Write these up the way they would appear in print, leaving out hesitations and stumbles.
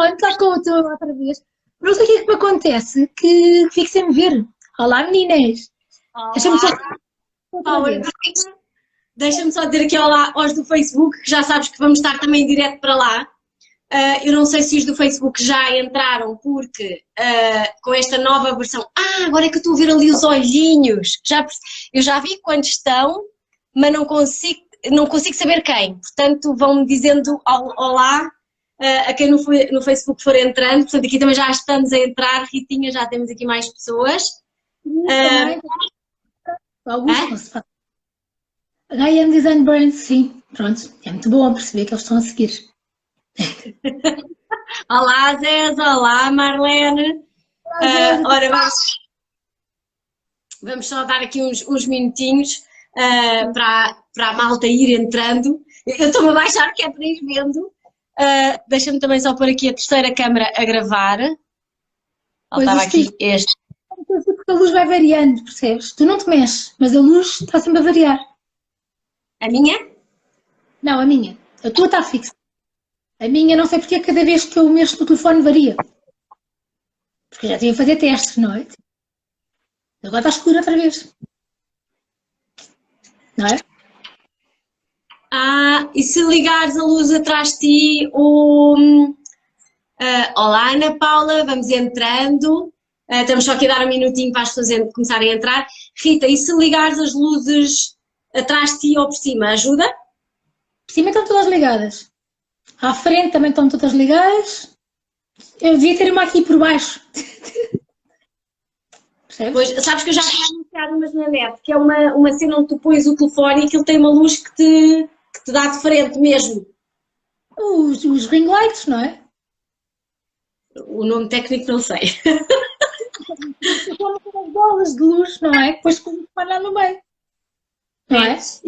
Pronto, está com o teu outra vez. Não sei o que é que me acontece, que fico sem me ver. Olá, meninas. Deixa-me só Olá, outra Paula. vez. Deixa-me só dizer aqui olá aos do Facebook, que já sabes que vamos estar também em direto para lá. Eu não sei se os do Facebook já entraram, porque com esta nova versão. Agora é que eu estou a ver ali os olhinhos. Eu já vi quantos estão, mas não consigo saber quem. Portanto, vão-me dizendo olá a quem no Facebook for entrando. Portanto, aqui também já estamos a entrar. Ritinha, já temos aqui mais pessoas. Também. Augusto, Hã? não se faz. HM Design Brand, sim. Pronto, é muito bom perceber que eles estão a seguir. Olá, Zéza. Olá, Marlene. Ora, vamos só dar aqui uns minutinhos para a malta ir entrando. Eu estou-me a baixar, que é para ir vendo. Deixa-me também só pôr aqui a terceira câmara a gravar. Pois Faltava isto, aqui este. porque a luz vai variando, percebes? Tu não te mexes, mas a luz está sempre a variar. A minha? Não, a minha. A tua está fixa. A minha, não sei porque cada vez que eu mexo no telefone varia. Porque eu já tive a fazer testes, não é? Agora está escuro outra vez. Não é? E se ligares a luz atrás de ti, olá, Ana Paula, vamos entrando. Estamos só aqui a dar um minutinho para as pessoas começarem a entrar. Rita, e se ligares as luzes atrás de ti ou por cima, ajuda? Por cima estão todas ligadas. À frente também estão todas ligadas. Eu devia ter uma aqui por baixo. Percebes? Pois, sabes que eu já tinha anunciado umas na net, que é uma cena onde tu pões o telefone e aquilo tem uma luz que te dá de frente mesmo. Os ring lights, não é? O nome técnico não sei. São umas bolas de luz, não é? Depois como parar no meio. Não é? É isso.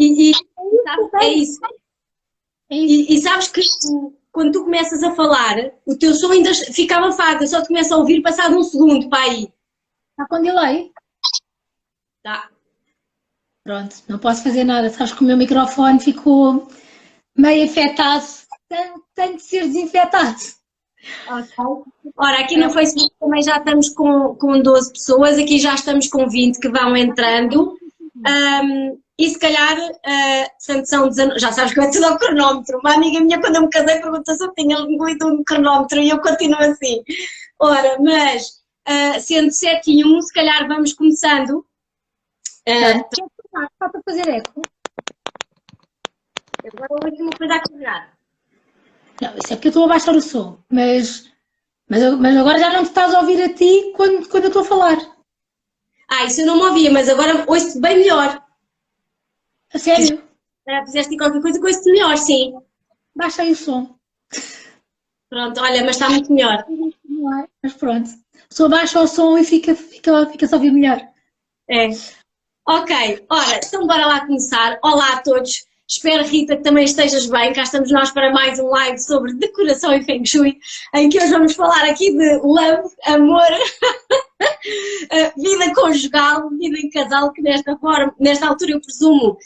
É isso. E sabes que quando tu começas a falar, o teu som ainda ficava fato, eu só te começo a ouvir passado um segundo para aí. Está com delay. Tá. Pronto, não posso fazer nada. Sabes que o meu microfone ficou meio afetado. Tem de ser desinfetado. Ok. Ora, aqui no Facebook também já estamos com 12 pessoas, aqui já estamos com 20 que vão entrando. E se calhar, portanto, são 19, já sabes que eu tudo ao cronómetro. Uma amiga minha, quando eu me casei, perguntou se eu tinha engolido um cronómetro e eu continuo assim. Ora, mas sendo 7 e 1, se calhar vamos começando. Está para fazer eco. Agora vou aqui uma coisa a carregar. Não, isso é porque eu estou a baixar o som. Mas agora já não te estás a ouvir a ti quando eu estou a falar. Isso eu não me ouvia, mas agora ouço-te bem melhor. A sério? Fizeste qualquer coisa que ouço-te melhor, sim. Baixa aí o som. Pronto, olha, mas está muito melhor. Não é? Mas pronto. Só baixa o som e fica-se a ouvir melhor. É. Ok, ora, então bora lá começar. Olá a todos. Espero, Rita, que também estejas bem. Cá estamos nós para mais um live sobre decoração e Feng Shui, em que hoje vamos falar aqui de love, amor, vida conjugal, vida em casal, que nesta altura eu presumo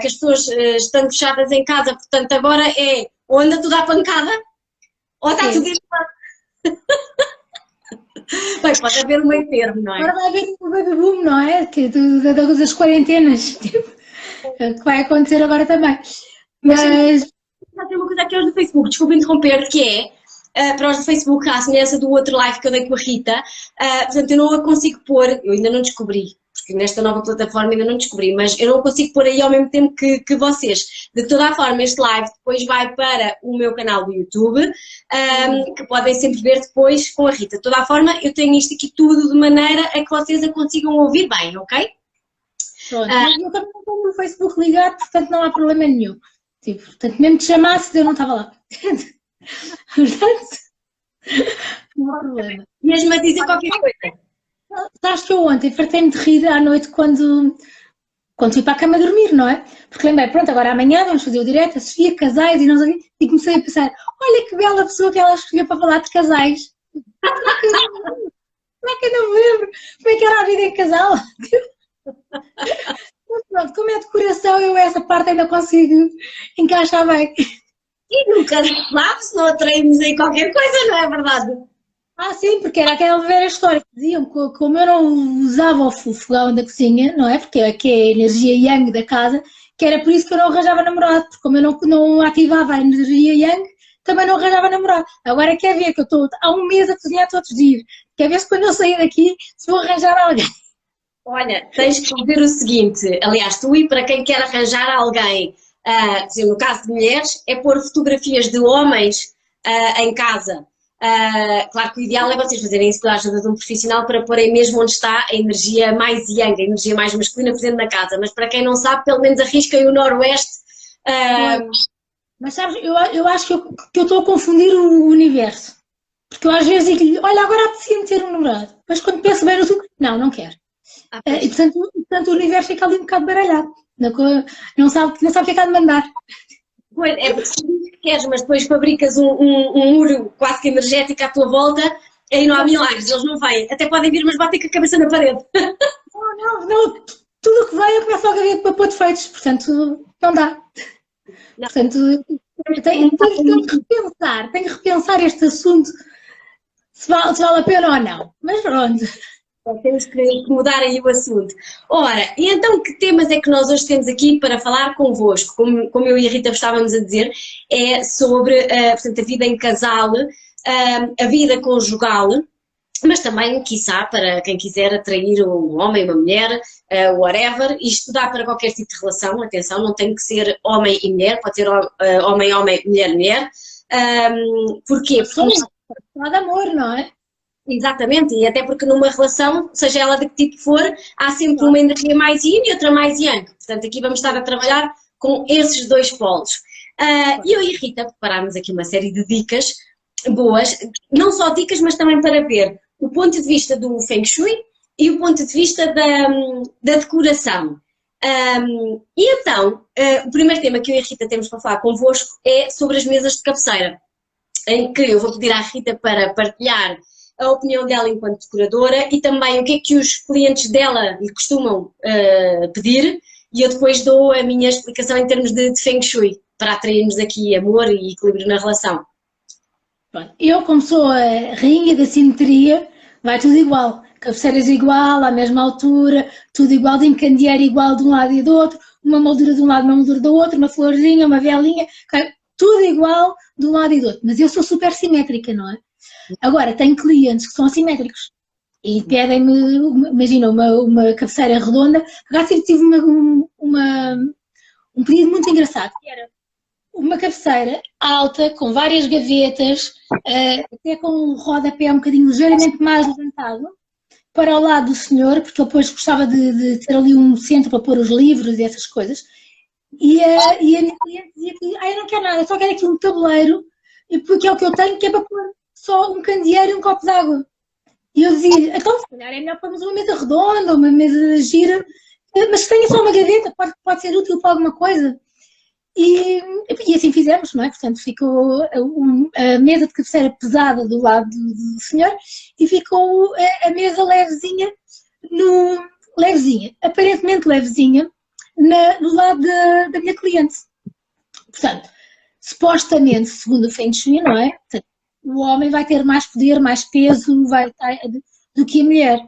que as pessoas estão fechadas em casa, portanto agora é ou anda tudo à pancada, ou está tudo errado. Bem, pode haver um meio termo, não é? Agora vai haver um baby boom, não é? Das quarentenas. Que vai acontecer agora também. Mas. Já tem uma coisa aqui aos do Facebook, desculpa interromper, que é para os do Facebook, à semelhança do outro live que eu dei com a Rita, portanto eu não a consigo pôr, eu ainda não descobri, porque nesta nova plataforma ainda não descobri, mas eu não a consigo pôr aí ao mesmo tempo que vocês. De toda a forma, este live depois vai para o meu canal do YouTube, que podem sempre ver depois com a Rita. De toda a forma, eu tenho isto aqui tudo de maneira a que vocês a consigam ouvir bem, ok? Pronto, mas eu também não tenho o Facebook ligado, portanto não há problema nenhum. Tipo, portanto, mesmo que chamasses, eu não estava lá. Portanto, não há problema. Mesmo a dizer qualquer coisa. Sabes que eu ontem fartei-me de rir à noite quando fui para a cama dormir, não é? Porque lembrei, pronto, agora amanhã vamos fazer o direto, a Sofia, casais e não sei o quê, e comecei a pensar, olha que bela pessoa que ela escolheu para falar de casais. Como é que eu não me lembro? Como é que era a vida em casal? Mas pronto, como é decoração, eu essa parte ainda consigo encaixar bem. E nunca se sabe se não atraímos aí qualquer coisa, não é verdade? Ah, sim, porque era aquela velha história que diziam que como eu não usava o fogão da cozinha, não é? Porque é a energia yang da casa, que era por isso que eu não arranjava namorado, porque como eu não ativava a energia yang, também não arranjava namorado. Agora quer ver que eu estou há um mês a cozinhar todos os dias, quer ver se quando eu sair daqui se vou arranjar alguém. Olha, tens que fazer o seguinte, aliás, tu e para quem quer arranjar alguém, no caso de mulheres, é pôr fotografias de homens em casa. Claro que o ideal é vocês fazerem isso com a ajuda de um profissional para porem mesmo onde está a energia mais yang, a energia mais masculina presente na casa, mas para quem não sabe, pelo menos arrisquem o noroeste. Mas sabes, eu acho que eu estou a confundir o universo. Porque eu às vezes digo-lhe, olha, agora apetecia-me ter um namorado. Mas quando penso bem no assunto, não quero. E portanto o universo fica ali um bocado baralhado. Não sabe o que é que há de mandar. Pois, é porque tu dizes que queres, mas depois fabricas um muro quase que energético à tua volta, aí não há milagres, eles não vêm. Até podem vir, mas batem com a cabeça na parede. Não, tudo o que vem eu começo logo a ver para pôr defeitos, portanto, não dá. Não. Portanto, tenho que repensar este assunto, se vale a pena ou não. Mas pronto. Temos que mudar aí o assunto. Ora, e então que temas é que nós hoje temos aqui para falar convosco? Como eu e a Rita estávamos a dizer, é sobre portanto, a vida em casal, a vida conjugal, mas também, quiçá, para quem quiser atrair um homem, uma mulher, whatever, isto dá para qualquer tipo de relação, atenção, não tem que ser homem e mulher, pode ser homem-homem, mulher-mulher. Porquê? Porque falar de amor, não é? Exatamente, e até porque numa relação, seja ela de que tipo for, há sempre uma energia mais yin e outra mais yang. Portanto, aqui vamos estar a trabalhar com esses dois polos. Eu e a Rita preparámos aqui uma série de dicas boas, não só dicas, mas também para ver o ponto de vista do Feng Shui e o ponto de vista da decoração. E então, o primeiro tema que eu e a Rita temos para falar convosco é sobre as mesas de cabeceira, em que eu vou pedir à Rita para partilhar a opinião dela enquanto decoradora e também o que é que os clientes dela lhe costumam pedir, e eu depois dou a minha explicação em termos de Feng Shui, para atrairmos aqui amor e equilíbrio na relação. Eu, como sou a rainha da simetria, vai tudo igual. Cabeceiras igual, à mesma altura, tudo igual, de candeeiro igual de um lado e do outro, uma moldura de um lado, uma moldura do outro, uma florzinha, uma velinha, tudo igual de um lado e do outro. Mas eu sou super simétrica, não é? Agora, tenho clientes que são assimétricos e pedem-me, imagina, uma cabeceira redonda. Agora tive um pedido muito engraçado, que era uma cabeceira alta, com várias gavetas, até com um rodapé um bocadinho ligeiramente mais levantado, para o lado do senhor, porque ele depois gostava de ter ali um centro para pôr os livros e essas coisas. E a minha cliente dizia que eu não quero nada, eu só quero aqui um tabuleiro, porque é o que eu tenho, que é para pôr só um candeeiro e um copo de água. E eu dizia, então se calhar é melhor pôrmos uma mesa redonda, uma mesa gira, mas se tenha só uma gaveta, pode ser útil para alguma coisa. E assim fizemos, não é? Portanto, ficou a mesa de cabeceira pesada do lado do senhor e ficou a mesa levezinha, aparentemente levezinha, no lado da minha cliente. Portanto, supostamente, segundo o Feng Shui, não é? Portanto, o homem vai ter mais poder, mais peso do que a mulher.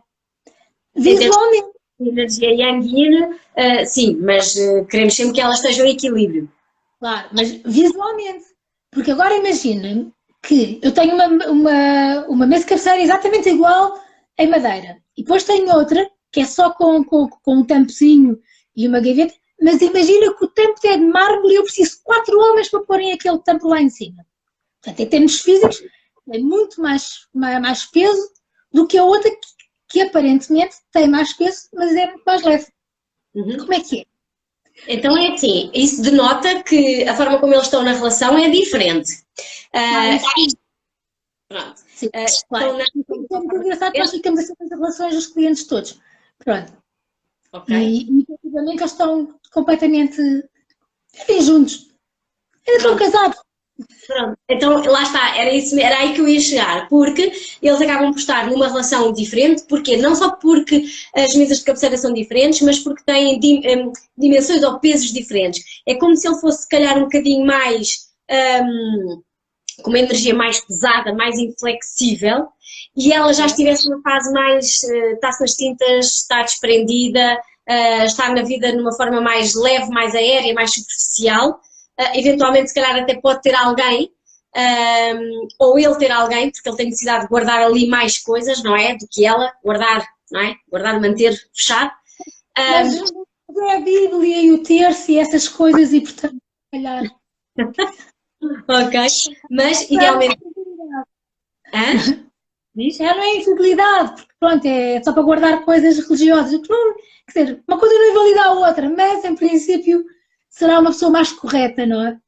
Visualmente. Energia yang yin, sim, mas queremos sempre que elas estejam em equilíbrio. Claro, mas visualmente. Porque agora imagina que eu tenho uma mesa de cabeceira exatamente igual em madeira. E depois tenho outra, que é só com um tampozinho e uma gaveta, mas imagina que o tampo é de mármore e eu preciso de 4 homens para porem aquele tampo lá em cima. Portanto, em termos físicos, tem muito mais peso do que a outra que aparentemente tem mais peso, mas é muito mais leve. Uhum. Como é que é? Então é assim, isso denota que a forma como eles estão na relação é diferente. Pronto. Sim, claro. É muito engraçado que nós ficamos assim nas relações dos clientes todos. Pronto. Okay. E efetivamente eles estão completamente juntos. Ainda estão casados. Pronto, então lá está, era aí que eu ia chegar, porque eles acabam por estar numa relação diferente, porque não só porque as mesas de cabeceira são diferentes, mas porque têm dimensões ou pesos diferentes. É como se ele fosse, se calhar, um bocadinho mais com uma energia mais pesada, mais inflexível, e ela já estivesse numa fase mais, está-se nas tintas, está desprendida, está na vida numa forma mais leve, mais aérea, mais superficial, eventualmente se calhar até pode ter alguém, ou ele ter alguém, porque ele tem necessidade de guardar ali mais coisas, não é? Do que ela, guardar, não é? Guardar, manter fechado. Mas é a Bíblia e o terço e essas coisas e portanto, se calhar... Ok, mas idealmente... Já não é infidelidade, porque pronto, é só para guardar coisas religiosas. Quer dizer, uma coisa não invalida a outra, mas em princípio será uma pessoa mais correta, não é?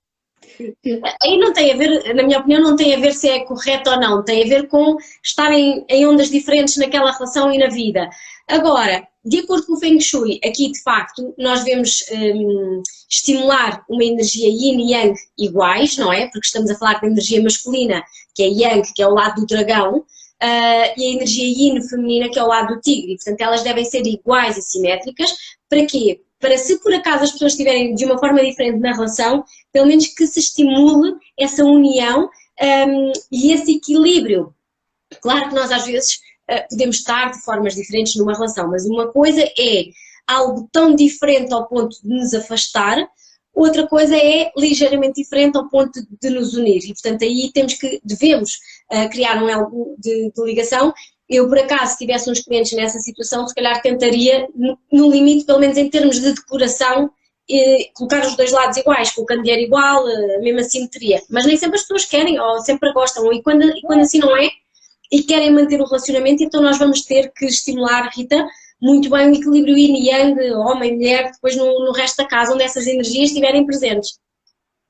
Aí não tem a ver, na minha opinião, não tem a ver se é correto ou não, tem a ver com estarem em ondas diferentes naquela relação e na vida. Agora, de acordo com o Feng Shui, aqui de facto nós devemos estimular uma energia yin e yang iguais, não é? Porque estamos a falar da energia masculina, que é yang, que é o lado do dragão, e a energia yin feminina, que é o lado do tigre. E, portanto, elas devem ser iguais e simétricas. Para quê? Para se por acaso as pessoas estiverem de uma forma diferente na relação, pelo menos que se estimule essa união e esse equilíbrio. Claro que nós às vezes podemos estar de formas diferentes numa relação, mas uma coisa é algo tão diferente ao ponto de nos afastar, outra coisa é ligeiramente diferente ao ponto de nos unir. E portanto aí devemos criar um elo de ligação. Eu, por acaso, se tivesse uns clientes nessa situação, se calhar tentaria, no limite, pelo menos em termos de decoração, colocar os dois lados iguais, com o candeeiro igual, a mesma simetria. Mas nem sempre as pessoas querem, ou sempre gostam, e quando assim não é, e querem manter o relacionamento, então nós vamos ter que estimular, Rita, muito bem o equilíbrio yin e yang, homem e mulher, depois no resto da casa, onde essas energias estiverem presentes.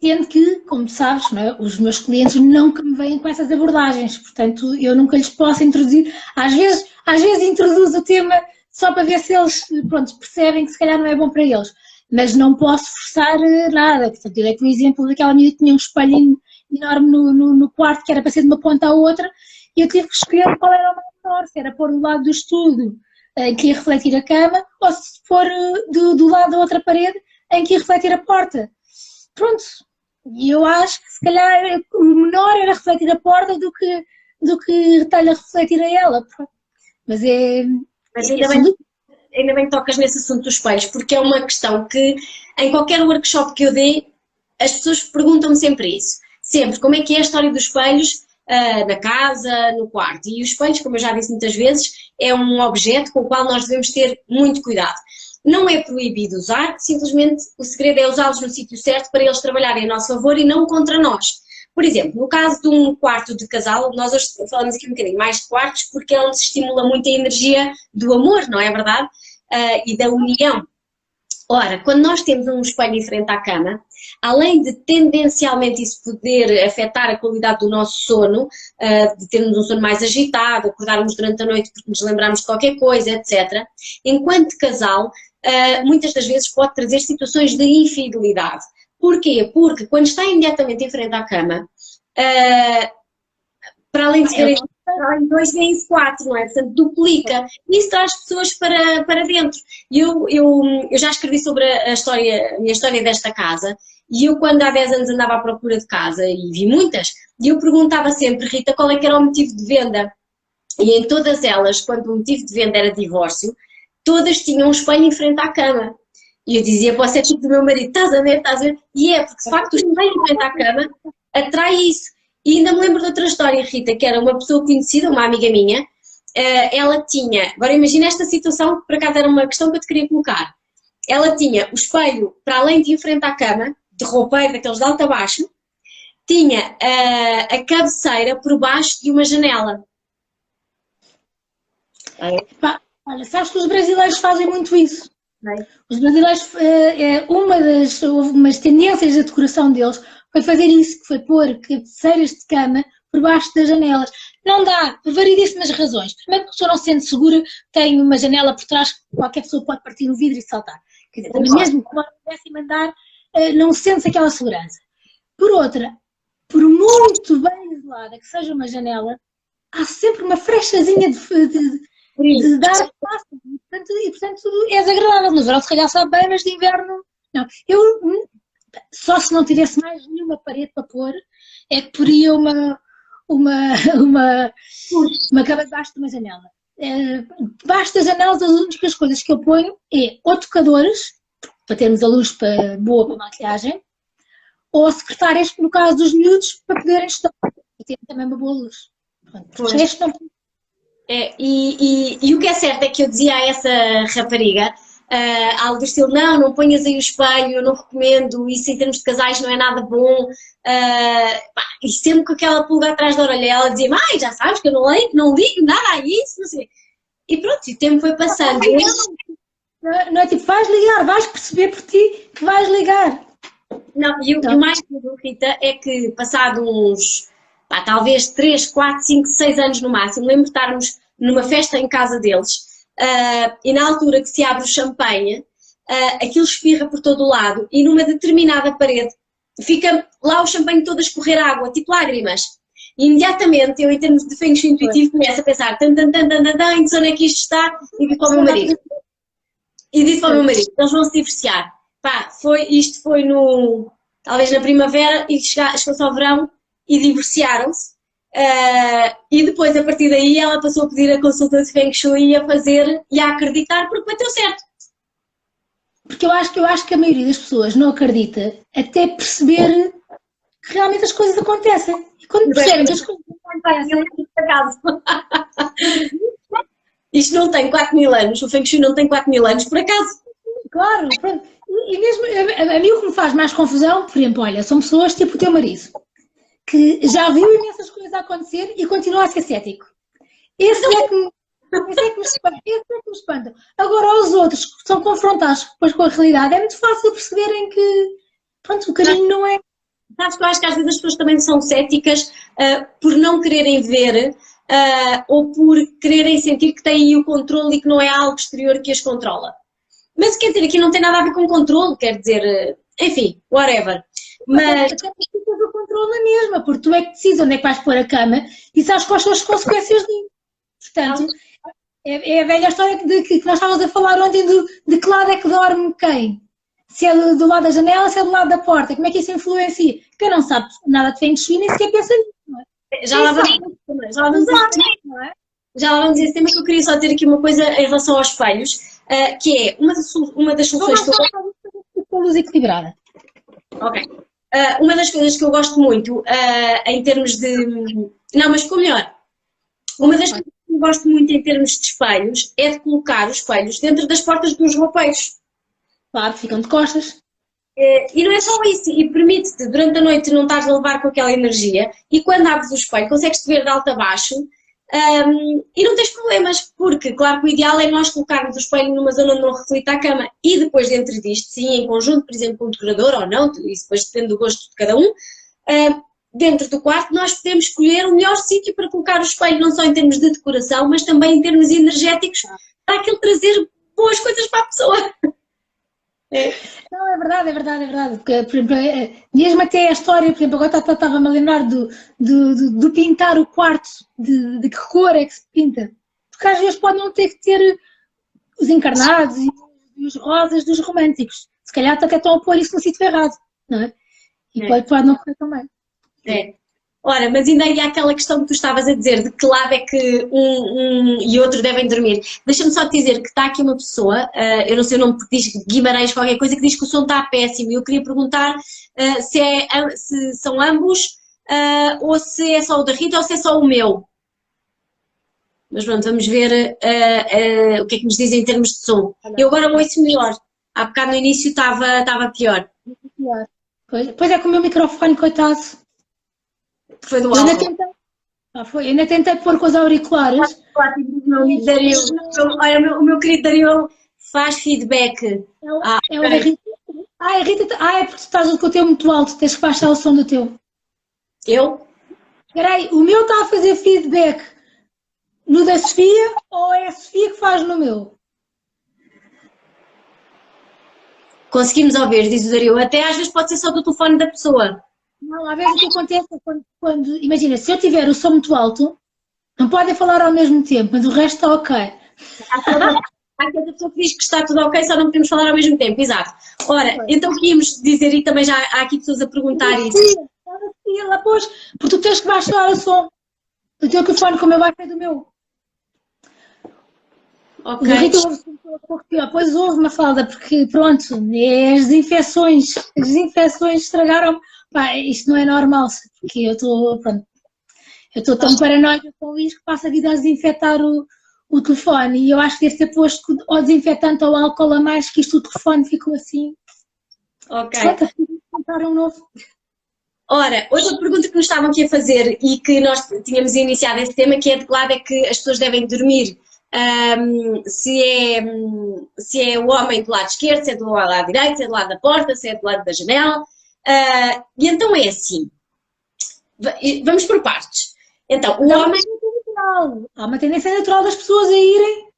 Sendo que, como sabes, não é, os meus clientes nunca me vêm com essas abordagens, portanto eu nunca lhes posso introduzir, às vezes introduzo o tema só para ver se eles, pronto, percebem que se calhar não é bom para eles, mas não posso forçar nada. Portanto, eu dei-te um exemplo daquela menina que tinha um espelho enorme no quarto, que era para ser de uma ponta à outra, e eu tive que escolher qual era o melhor, se era pôr do lado do estudo, em que ia refletir a cama, ou se for do lado da outra parede, em que ia refletir a porta. Pronto, e eu acho que se calhar o menor era refletir a porta do que estar-lhe a refletir a ela. Mas ainda bem que tocas nesse assunto dos espelhos, porque é uma questão que em qualquer workshop que eu dê, as pessoas perguntam-me sempre isso. Sempre, como é que é a história dos espelhos na casa, no quarto. E os espelhos, como eu já disse muitas vezes, é um objeto com o qual nós devemos ter muito cuidado. Não é proibido usar, simplesmente o segredo é usá-los no sítio certo para eles trabalharem a nosso favor e não contra nós. Por exemplo, no caso de um quarto de casal, nós hoje falamos aqui um bocadinho mais de quartos porque é onde se estimula muito a energia do amor, não é verdade? E da união. Ora, quando nós temos um espelho em frente à cama, além de tendencialmente isso poder afetar a qualidade do nosso sono, de termos um sono mais agitado, acordarmos durante a noite porque nos lembrarmos de qualquer coisa, etc., enquanto casal, muitas das vezes pode trazer situações de infidelidade. Porquê? Porque quando está imediatamente em frente à cama, para além de serem dois, vêm-se quatro, não é? Portanto, duplica. Isso traz pessoas para dentro. Eu já escrevi sobre a minha história desta casa, e eu quando há 10 anos andava à procura de casa, e vi muitas, e eu perguntava sempre, Rita, qual é que era o motivo de venda? E em todas elas, quando o motivo de venda era divórcio, todas tinham um espelho em frente à cama. E eu dizia, você é tipo do meu marido, estás a ver, estás a ver? E é, porque de facto o espelho em frente à cama atrai isso. E ainda me lembro de outra história, Rita, que era uma pessoa conhecida, uma amiga minha, ela tinha, agora imagina esta situação, que por acaso era uma questão que eu te queria colocar. Ela tinha o espelho, para além de em frente à cama, de roupeiro, daqueles de alto a baixo, tinha a cabeceira por baixo de uma janela. Olha, sabes que os brasileiros fazem muito isso. É. Os brasileiros, houve umas tendências da decoração deles foi fazer isso, que foi pôr cabeceiras de cama por baixo das janelas. Não dá, por variedíssimas razões. Primeiro, porque a pessoa não se sente segura, tem uma janela por trás, qualquer pessoa pode partir no vidro e saltar. Quer dizer, também mesmo que pudesse mandar, não sente aquela segurança. Por outra, por muito bem isolada que seja uma janela, há sempre uma frechazinha de dar espaço. E, portanto, é desagradável. No verão, se calhar, sabe bem, mas de inverno, não. só se não tivesse mais nenhuma parede para pôr, é que poria uma, uma cama debaixo de uma janela. Debaixo das janelas, as únicas coisas que eu ponho é ou tocadores, para termos a luz boa para a maquilhagem, ou secretárias, no caso dos miúdos, para poderem estudar e ter também uma boa luz. Pronto, resto não... E o que é certo é que eu dizia a essa rapariga, algo do estilo, não ponhas aí o espelho, eu não recomendo, isso em termos de casais não é nada bom, e sempre com aquela pulga atrás da orelha, ela dizia, já sabes que eu não ligo nada a isso, não sei. E pronto, o tempo foi passando. Não é tipo, vais ligar, vais perceber por ti que vais ligar. Não, e o mais que me irrita é que, passado uns, talvez 3, 4, 5, 6 anos no máximo, lembro de estarmos numa festa em casa deles, e na altura que se abre o champanhe, aquilo espirra por todo o lado e numa determinada parede fica lá o champanhe todo a escorrer água, tipo lágrimas. E imediatamente eu, em termos de feng shui intuitivo, começo a pensar em que zona é que isto está, e digo para o meu marido. Eles vão se divorciar. Isto foi talvez na primavera, e chegou-se ao verão e divorciaram-se. E depois, a partir daí, ela passou a pedir a consulta de Feng Shui e a fazer e a acreditar, porque bateu certo. Porque eu acho que a maioria das pessoas não acredita até perceber que realmente as coisas acontecem. E quando percebem que as coisas acontecem... Isto não tem 4.000 anos, o Feng Shui não tem 4.000 anos, por acaso. Claro, pronto. E mesmo a mim o que me faz mais confusão, por exemplo, olha, são pessoas tipo o teu marido, que já viu imensas coisas a acontecer e continua a ser cético. Esse é que me espanta. Agora, os outros que são confrontados depois com a realidade, é muito fácil perceberem que, pronto, o caminho não é... Sabes que eu acho que às vezes as pessoas também são céticas por não quererem ver ou por quererem sentir que têm o controle e que não é algo exterior que as controla. Mas quer dizer, aqui não tem nada a ver com controle, quer dizer, enfim, whatever. Mas tu tens o controle na mesma, porque tu é que decides onde é que vais pôr a cama e sabes quais são as consequências disso. Portanto, é a velha história que nós estávamos a falar ontem de que lado é que dorme quem. Se é do lado da janela, se é do lado da porta, como é que isso influencia? Quem não sabe nada de Feng Shui nem sequer pensa nisso, não é? Já lá vamos dizer esse tema, que eu queria só dizer aqui uma coisa em relação aos espelhos, que é uma das soluções que eu gosto... Com a luz equilibrada. Ok. Uma das coisas que eu gosto muito em termos de... Não, mas ficou melhor. Uma das coisas que eu gosto muito em termos de espelhos é de colocar os espelhos dentro das portas dos roupeiros. Claro, ficam de costas. E não é só isso, e permite-te durante a noite não estares a levar com aquela energia, e quando abres o espelho consegues-te ver de alto a baixo e não tens problemas, porque claro que o ideal é nós colocarmos o espelho numa zona onde não reflita a cama, e depois dentro disto, sim, em conjunto, por exemplo, com o decorador ou não, isso depois depende do gosto de cada um, dentro do quarto nós podemos escolher o melhor sítio para colocar o espelho, não só em termos de decoração, mas também em termos energéticos, para aquilo trazer boas coisas para a pessoa. Não, é verdade. Porque, por exemplo, mesmo até a história, por exemplo, agora estava-me a lembrar do pintar o quarto, de que cor é que se pinta. Porque às vezes pode não ter que ter os encarnados e os rosas dos românticos. Se calhar até estão a pôr isso no sítio errado, não é? E pode não correr tão bem. Ora, mas ainda aí há aquela questão que tu estavas a dizer, de que lado é que um e outro devem dormir. Deixa-me só te dizer que está aqui uma pessoa, eu não sei o nome, porque diz Guimarães qualquer coisa, que diz que o som está péssimo. E eu queria perguntar se são ambos, ou se é só o da Rita, ou se é só o meu. Mas pronto, vamos ver o que é que nos dizem em termos de som. Eu agora ouço melhor. Há bocado no início estava pior. Pois é, com o meu microfone, coitado. Foi do álcool. Ainda tentei pôr com os auriculares. Olha, o meu querido Dario faz feedback. É o da Rita. A Rita, é porque tu estás com o teu muito alto, tens que baixar o som do teu. Eu? Espera aí, o meu está a fazer feedback no da Sofia ou é a Sofia que faz no meu? Conseguimos ouvir, diz o Dario. Até às vezes pode ser só do telefone da pessoa. Não, às vezes o que acontece é quando, imagina, se eu tiver o som muito alto, não podem falar ao mesmo tempo, mas o resto está ok. Há aquela pessoa que diz que está tudo ok, só não podemos falar ao mesmo tempo, exato. Ora, então o que íamos dizer, e também já há aqui pessoas a perguntar isso. Ela, pois, porque tu tens que baixar o som do teu telefone, como eu baixei do meu. Ok. E a Rita ouve um pouco pior. Pois houve uma falda, porque pronto, as desinfecções estragaram. Pá, isto não é normal, porque eu estou tão paranoica com isto que passo a vida a desinfetar o telefone. E eu acho que deve ter posto ou desinfetante ou álcool a mais, que isto o telefone ficou assim. Ok. Pronto, comprar um novo. Ora, outra pergunta que nos estavam aqui a fazer e que nós tínhamos iniciado esse tema, que é de que lado é que as pessoas devem dormir. Se é o homem do lado esquerdo, se é do lado direito, se é do lado da porta, se é do lado da janela. E então é assim. Vamos por partes. Então, o homem... Há uma tendência natural das pessoas a irem.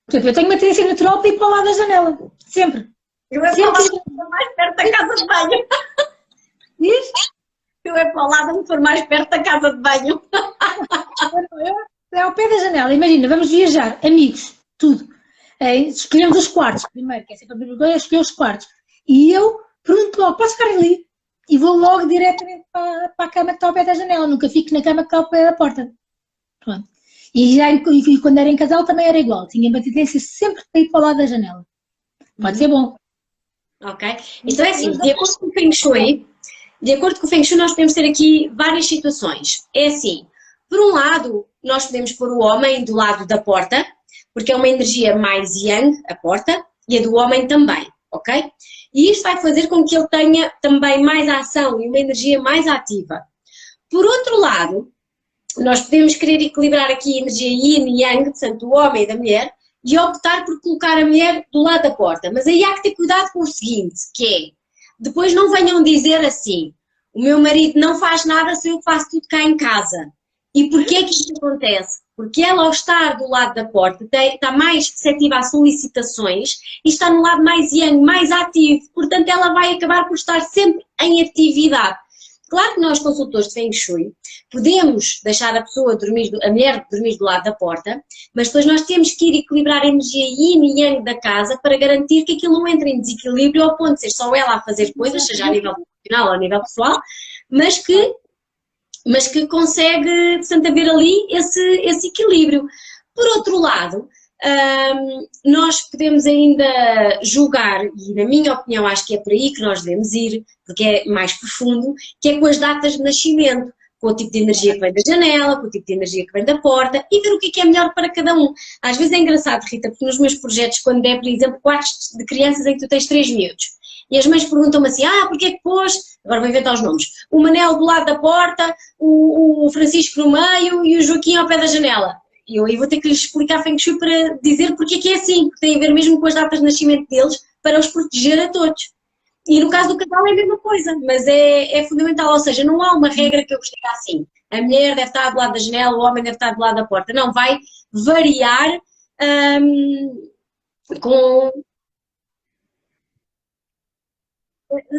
Por exemplo, eu tenho uma tendência natural para ir para o lado da janela. Sempre. Eu é para o lado mais perto da casa de banho. Diz? Eu é para o lado onde for mais perto da casa de banho. É ao pé da janela. Imagina, vamos viajar, amigos, tudo. Escolhemos os quartos primeiro, que é sempre a primeira coisa, escolher os quartos. E eu pergunto logo, posso ficar ali? E vou logo diretamente para a cama que está ao pé da janela. Nunca fico na cama que está ao pé da porta. Pronto. E quando era em casal também era igual. Tinha uma tendência sempre para ir para o lado da janela. Pode ser bom. Ok? Então é assim, de acordo com o Feng Shui, nós podemos ter aqui várias situações. É assim, por um lado, nós podemos pôr o homem do lado da porta, porque é uma energia mais yang, a porta, e a do homem também, ok? E isto vai fazer com que ele tenha também mais ação e uma energia mais ativa. Por outro lado, nós podemos querer equilibrar aqui a energia yin e yang, portanto, do homem e da mulher, e optar por colocar a mulher do lado da porta. Mas aí há que ter cuidado com o seguinte, que é, depois não venham dizer assim, o meu marido não faz nada, sou eu que faço tudo cá em casa. E porquê que isto acontece? Porque ela, ao estar do lado da porta, está mais receptiva a solicitações e está no lado mais yang, mais ativo. Portanto, ela vai acabar por estar sempre em atividade. Claro que nós, consultores de Feng Shui, podemos deixar a mulher dormir do lado da porta, mas depois nós temos que ir equilibrar a energia yin e yang da casa para garantir que aquilo não entre em desequilíbrio ao ponto de ser só ela a fazer coisas, seja a nível profissional ou a nível pessoal, mas que consegue, portanto, haver ali esse equilíbrio. Por outro lado, nós podemos ainda julgar, e na minha opinião acho que é por aí que nós devemos ir, porque é mais profundo, que é com as datas de nascimento, com o tipo de energia que vem da janela, com o tipo de energia que vem da porta, e ver o que é melhor para cada um. Às vezes é engraçado, Rita, porque nos meus projetos, quando é, por exemplo, quartos de crianças em que tu tens 3 miúdos, e as mães perguntam-me assim, porque é que pôs, agora vou inventar os nomes, o Manel do lado da porta, o Francisco no meio e o Joaquim ao pé da janela. E eu aí vou ter que lhes explicar Feng Shui para dizer porque é que é assim, porque tem a ver mesmo com as datas de nascimento deles, para os proteger a todos. E no caso do casal é a mesma coisa, mas é fundamental, ou seja, não há uma regra que eu esteja assim, a mulher deve estar do lado da janela, o homem deve estar do lado da porta, não, vai variar com...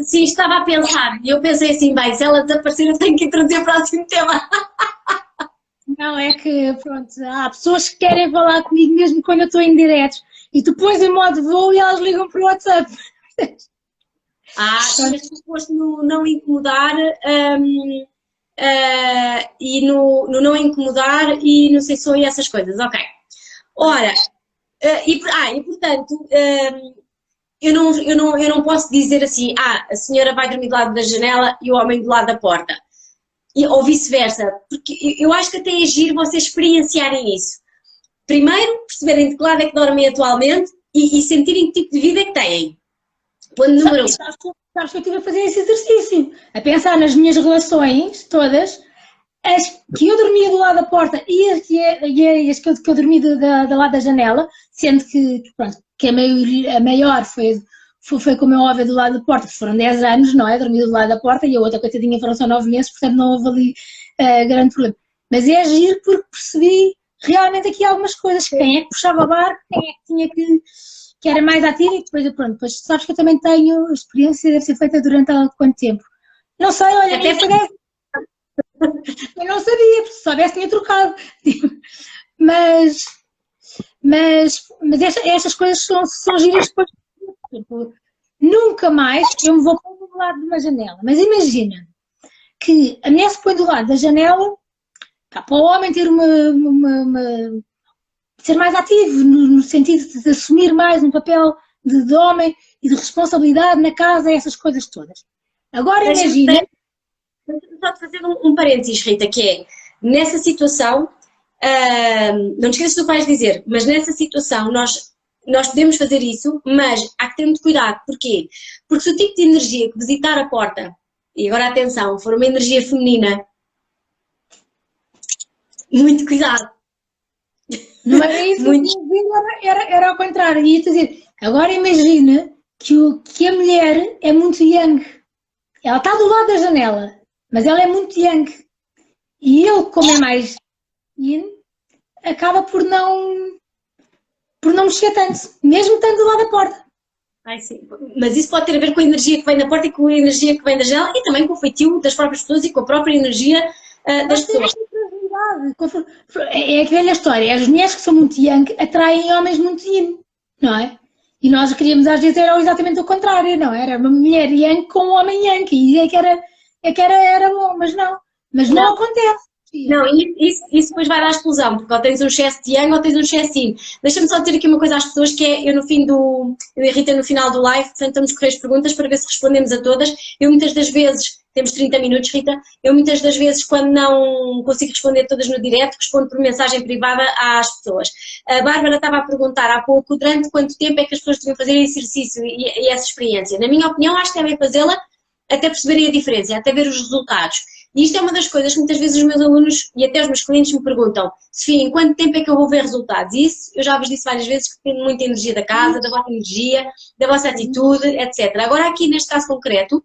Sim, estava a pensar, e eu pensei assim, bem, se ela desaparecer eu tenho que introduzir o próximo tema. Não, é que, pronto, há pessoas que querem falar comigo mesmo quando eu estou em diretos e tu pões em modo voo e elas ligam para o WhatsApp. Mas tu foste no não incomodar e no não incomodar e não sei se essas coisas, ok. Ora, e portanto, eu não posso dizer assim, a senhora vai dormir do lado da janela e o homem do lado da porta. Ou vice-versa, porque eu acho que até é giro vocês experienciarem isso. Primeiro, perceberem de que lado é que dormem atualmente e sentirem que tipo de vida é que têm. Ponto número 1. Sabes que eu estive a fazer esse exercício, a pensar nas minhas relações todas, as que eu dormia do lado da porta e as que eu dormi do lado da janela, sendo que, pronto, que a maior foi como é óbvio do lado da porta, foram 10 anos, não é? Dormi do lado da porta e a outra coitadinha foram só 9 meses, portanto não houve ali grande problema. Mas é agir porque percebi realmente aqui algumas coisas, quem é que puxava a barco, quem é que tinha que era mais ativo e depois sabes que eu também tenho experiência, deve ser feita durante há quanto tempo? Não sei, olha, até parece. Eu não sabia, porque se soubesse tinha trocado. Mas estas coisas são giras depois. Tipo, nunca mais eu me vou pôr do lado de uma janela. Mas imagina que a mulher se põe do lado da janela, para o homem ter ser mais ativo, no sentido de assumir mais um papel de homem e de responsabilidade na casa, essas coisas todas. Agora imagina... Deixa-me só te fazer um parênteses, Rita, que é, nessa situação, não te esqueças do que vais dizer, mas nessa situação nós podemos fazer isso, mas há que ter muito cuidado. Porquê? Porque se o tipo de energia que visitar a porta, e agora atenção, for uma energia feminina, muito cuidado. Não era isso muito... era ao contrário. Ia dizer, agora imagina que a mulher é muito yang. Ela está do lado da janela, mas ela é muito yang. E ele, como é mais yin, acaba por não mexer tanto, mesmo estando do lado da porta. Ai, sim. Mas isso pode ter a ver com a energia que vem da porta e com a energia que vem da janela e também com o feitio das próprias pessoas e com a própria energia das pessoas. É a velha história, as mulheres que são muito yang atraem homens muito yin, não é? E nós queríamos às vezes era exatamente o contrário, não é? Era uma mulher yang com um homem yang, e é que era bom, mas não acontece. Não, isso depois vai dar explosão, porque ou tens um excesso de yang ou tens um excesso de yin. Deixa-me só dizer aqui uma coisa às pessoas, que é, eu e a Rita no final do live, tentamos correr as perguntas para ver se respondemos a todas. Eu muitas das vezes, temos 30 minutos, Rita, eu muitas das vezes quando não consigo responder todas no direto, respondo por mensagem privada às pessoas. A Bárbara estava a perguntar há pouco, durante quanto tempo é que as pessoas deviam fazer esse exercício e essa experiência. Na minha opinião, acho que devem fazê-la até perceberem a diferença, até ver os resultados. E isto é uma das coisas que muitas vezes os meus alunos e até os meus clientes me perguntam: Sofia, em quanto tempo é que eu vou ver resultados? E isso, eu já vos disse várias vezes, que depende muito da energia da casa, da vossa energia, da vossa atitude, etc. Agora aqui neste caso concreto,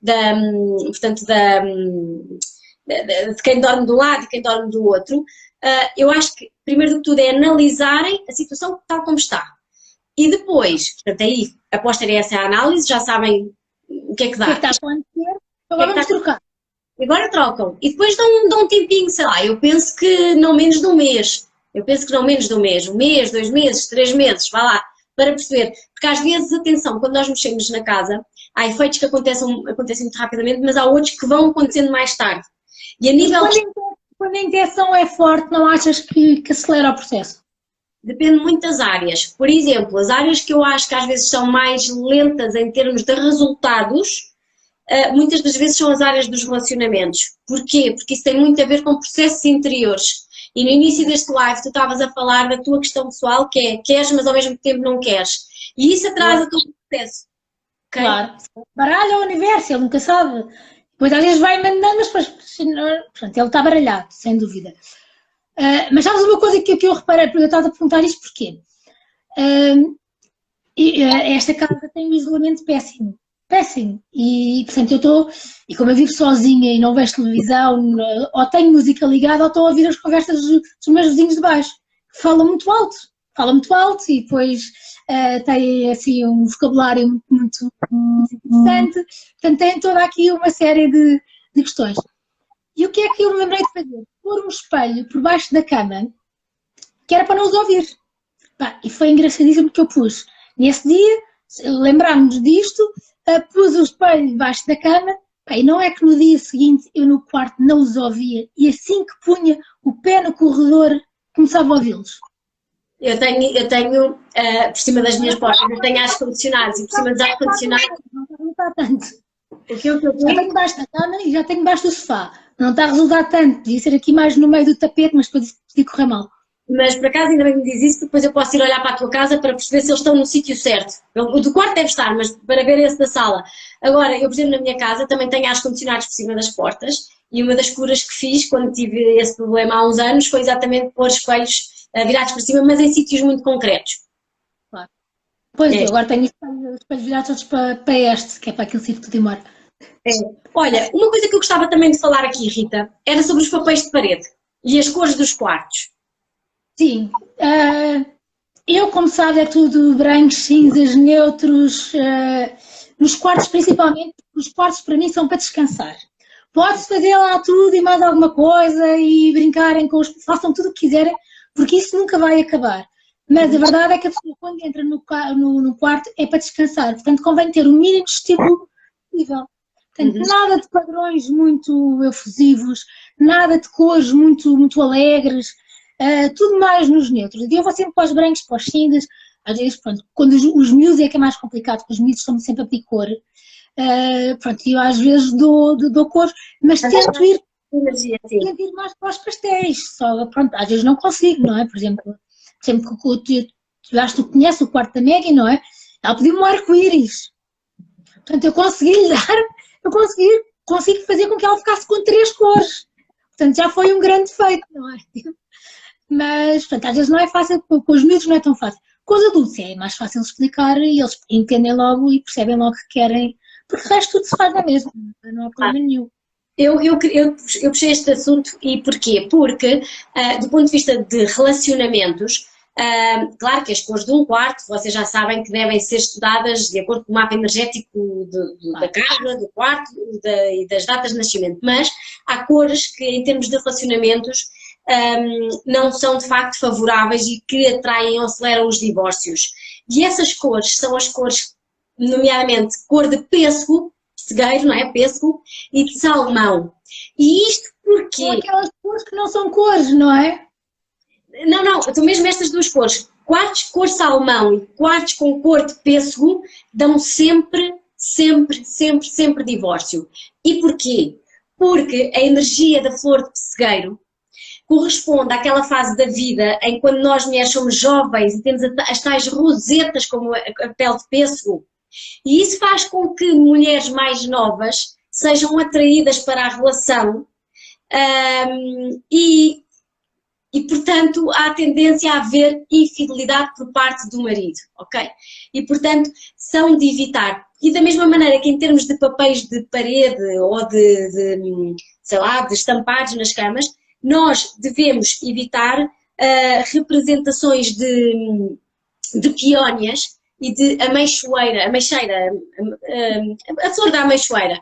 de quem dorme de um lado e quem dorme do outro, eu acho que primeiro de tudo é analisarem a situação tal como está. E depois, portanto aí, após terem essa análise, já sabem o que é que dá. O que é que está a acontecer? Agora vamos trocar. Agora trocam. E depois dão um tempinho, sei lá, eu penso que não menos de um mês. Um mês, 2 meses, 3 meses, vá lá, para perceber. Porque às vezes, atenção, quando nós mexemos na casa, há efeitos que acontecem muito rapidamente, mas há outros que vão acontecendo mais tarde. E a nível... Quando a intenção é forte, não achas que acelera o processo? Depende muito das áreas. Por exemplo, as áreas que eu acho que às vezes são mais lentas em termos de resultados, muitas das vezes são as áreas dos relacionamentos. Porquê? Porque isso tem muito a ver com processos interiores. E no início deste live tu estavas a falar da tua questão pessoal, que é queres, mas ao mesmo tempo não queres. E isso atrasa todo o processo. Okay? Claro. Baralha o universo, ele nunca sabe. Depois às vezes vai mandando, mas depois, portanto, ele está baralhado, sem dúvida. Mas sabes uma coisa que eu reparei, porque eu estava a perguntar isto porquê? Esta casa tem um isolamento péssimo. Péssimo. E, portanto, eu estou, e como eu vivo sozinha e não vejo televisão, ou tenho música ligada, ou estou a ouvir as conversas dos meus vizinhos de baixo. Falam muito alto e depois têm assim um vocabulário muito interessante. Portanto, tem toda aqui uma série de questões. E o que é que eu me lembrei de fazer? Pôr um espelho por baixo da cama, que era para não os ouvir. E foi engraçadíssimo que eu pus. Nesse dia, lembrámos disto, pus o espelho debaixo da cama, e não é que no dia seguinte eu no quarto não os ouvia, e assim que punha o pé no corredor, começava a ouvi-los. Eu tenho por cima das minhas portas, eu tenho ar-condicionados, e por cima dos ar-condicionados... Não está tanto. Já tenho debaixo da cama e já tenho debaixo do sofá. Não está a resultar tanto, podia ser aqui mais no meio do tapete, mas depois podia correr mal. Mas por acaso ainda bem que me diz isso, porque depois eu posso ir olhar para a tua casa para perceber se eles estão no sítio certo. O do quarto deve estar, mas para ver esse da sala. Agora, eu, por exemplo, na minha casa também tenho ar-condicionados por cima das portas, e uma das curas que fiz quando tive esse problema há uns anos foi exatamente pôr espelhos virados para cima, mas em sítios muito concretos. Claro. Pois é, agora tenho espelhos virados todos para este, que é para aquele sítio que tu demora. Olha, uma coisa que eu gostava também de falar aqui, Rita, era sobre os papéis de parede e as cores dos quartos. Sim, eu, como sabe, é tudo brancos, cinzas, neutros, nos quartos principalmente, os quartos para mim são para descansar. Pode-se fazer lá tudo e mais alguma coisa e brincarem com façam tudo o que quiserem, porque isso nunca vai acabar. Mas a verdade é que a pessoa, quando entra no quarto, é para descansar. Portanto, convém ter o mínimo de estímulo possível. Portanto, nada de padrões muito efusivos, nada de cores muito alegres, tudo mais nos neutros. E eu vou sempre para os brancos, para os cinzas. Às vezes, pronto, quando os miúdos é que é mais complicado, porque os miúdos estão sempre a pedir cor. Pronto, eu às vezes dou cor, mas tento ir mais para os pastéis. Só, pronto, às vezes não consigo, não é? Por exemplo, eu acho que tu conheces o quarto da Maggie, não é? Ela pediu-me um arco-íris. Portanto, eu consegui-lhe dar, consigo fazer com que ela ficasse com 3 cores. Portanto, já foi um grande feito, não é? Mas, portanto, às vezes não é fácil, com os miúdos não é tão fácil. Com os adultos é mais fácil explicar e eles entendem logo e percebem logo que querem, porque o resto tudo se faz na mesma, não há problema nenhum. Eu puxei este assunto e porquê? Porque, do ponto de vista de relacionamentos, claro que as cores de um quarto, vocês já sabem que devem ser estudadas de acordo com o mapa energético da casa, do quarto e das datas de nascimento, mas há cores que, em termos de relacionamentos, não são de facto favoráveis e que atraem ou aceleram os divórcios. E essas cores são as cores, nomeadamente cor de pêssego, pessegueiro, não é? Pêssego, e de salmão. E isto porque... São aquelas cores que não são cores, não é? Não, são mesmo estas duas cores. Quartos cor salmão e quartos com cor de pêssego dão sempre divórcio. E porquê? Porque a energia da flor de pessegueiro corresponde àquela fase da vida em que, quando nós mulheres somos jovens e temos as tais rosetas como a pele de pêssego, e isso faz com que mulheres mais novas sejam atraídas para a relação e, portanto, há tendência a haver infidelidade por parte do marido, ok? E, portanto, são de evitar. E da mesma maneira que, em termos de papéis de parede ou sei lá, de estampados nas camas, nós devemos evitar representações de peónias e de ameixeira, a flor da ameixoeira,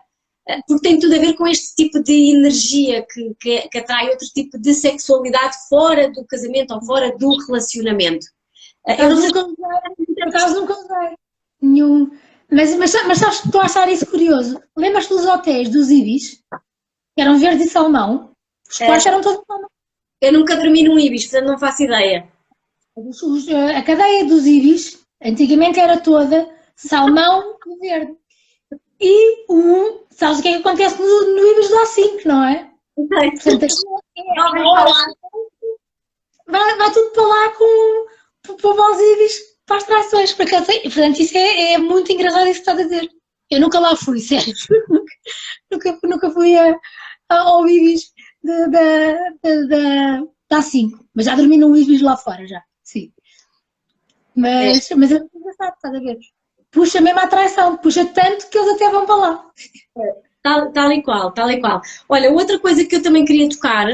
porque tem tudo a ver com este tipo de energia que atrai outro tipo de sexualidade fora do casamento ou fora do relacionamento. Eu não sei, por acaso nunca usei nenhum. Mas sabes que estou a achar isso curioso. Lembras-te dos hotéis dos Ibis? Que eram verdes e salmão? Os quartos eram todos salmão. Eu nunca dormi num Ibis, portanto não faço ideia. A cadeia dos Ibis, antigamente era toda salmão e verde. E sabes o que é que acontece no Ibis do A5, não é? Portanto, vai tudo para lá para os Ibis, para as traições. Portanto, isso é muito engraçado isso que estás a dizer. Eu nunca lá fui, sério. Nunca fui ao Ibis da A5. Mas já dormi num Ibis lá fora, já. Sim. Mas é muito engraçado, estás a ver? Puxa mesmo a atração, puxa tanto que eles até vão para lá. Tal e qual. Olha, outra coisa que eu também queria tocar, a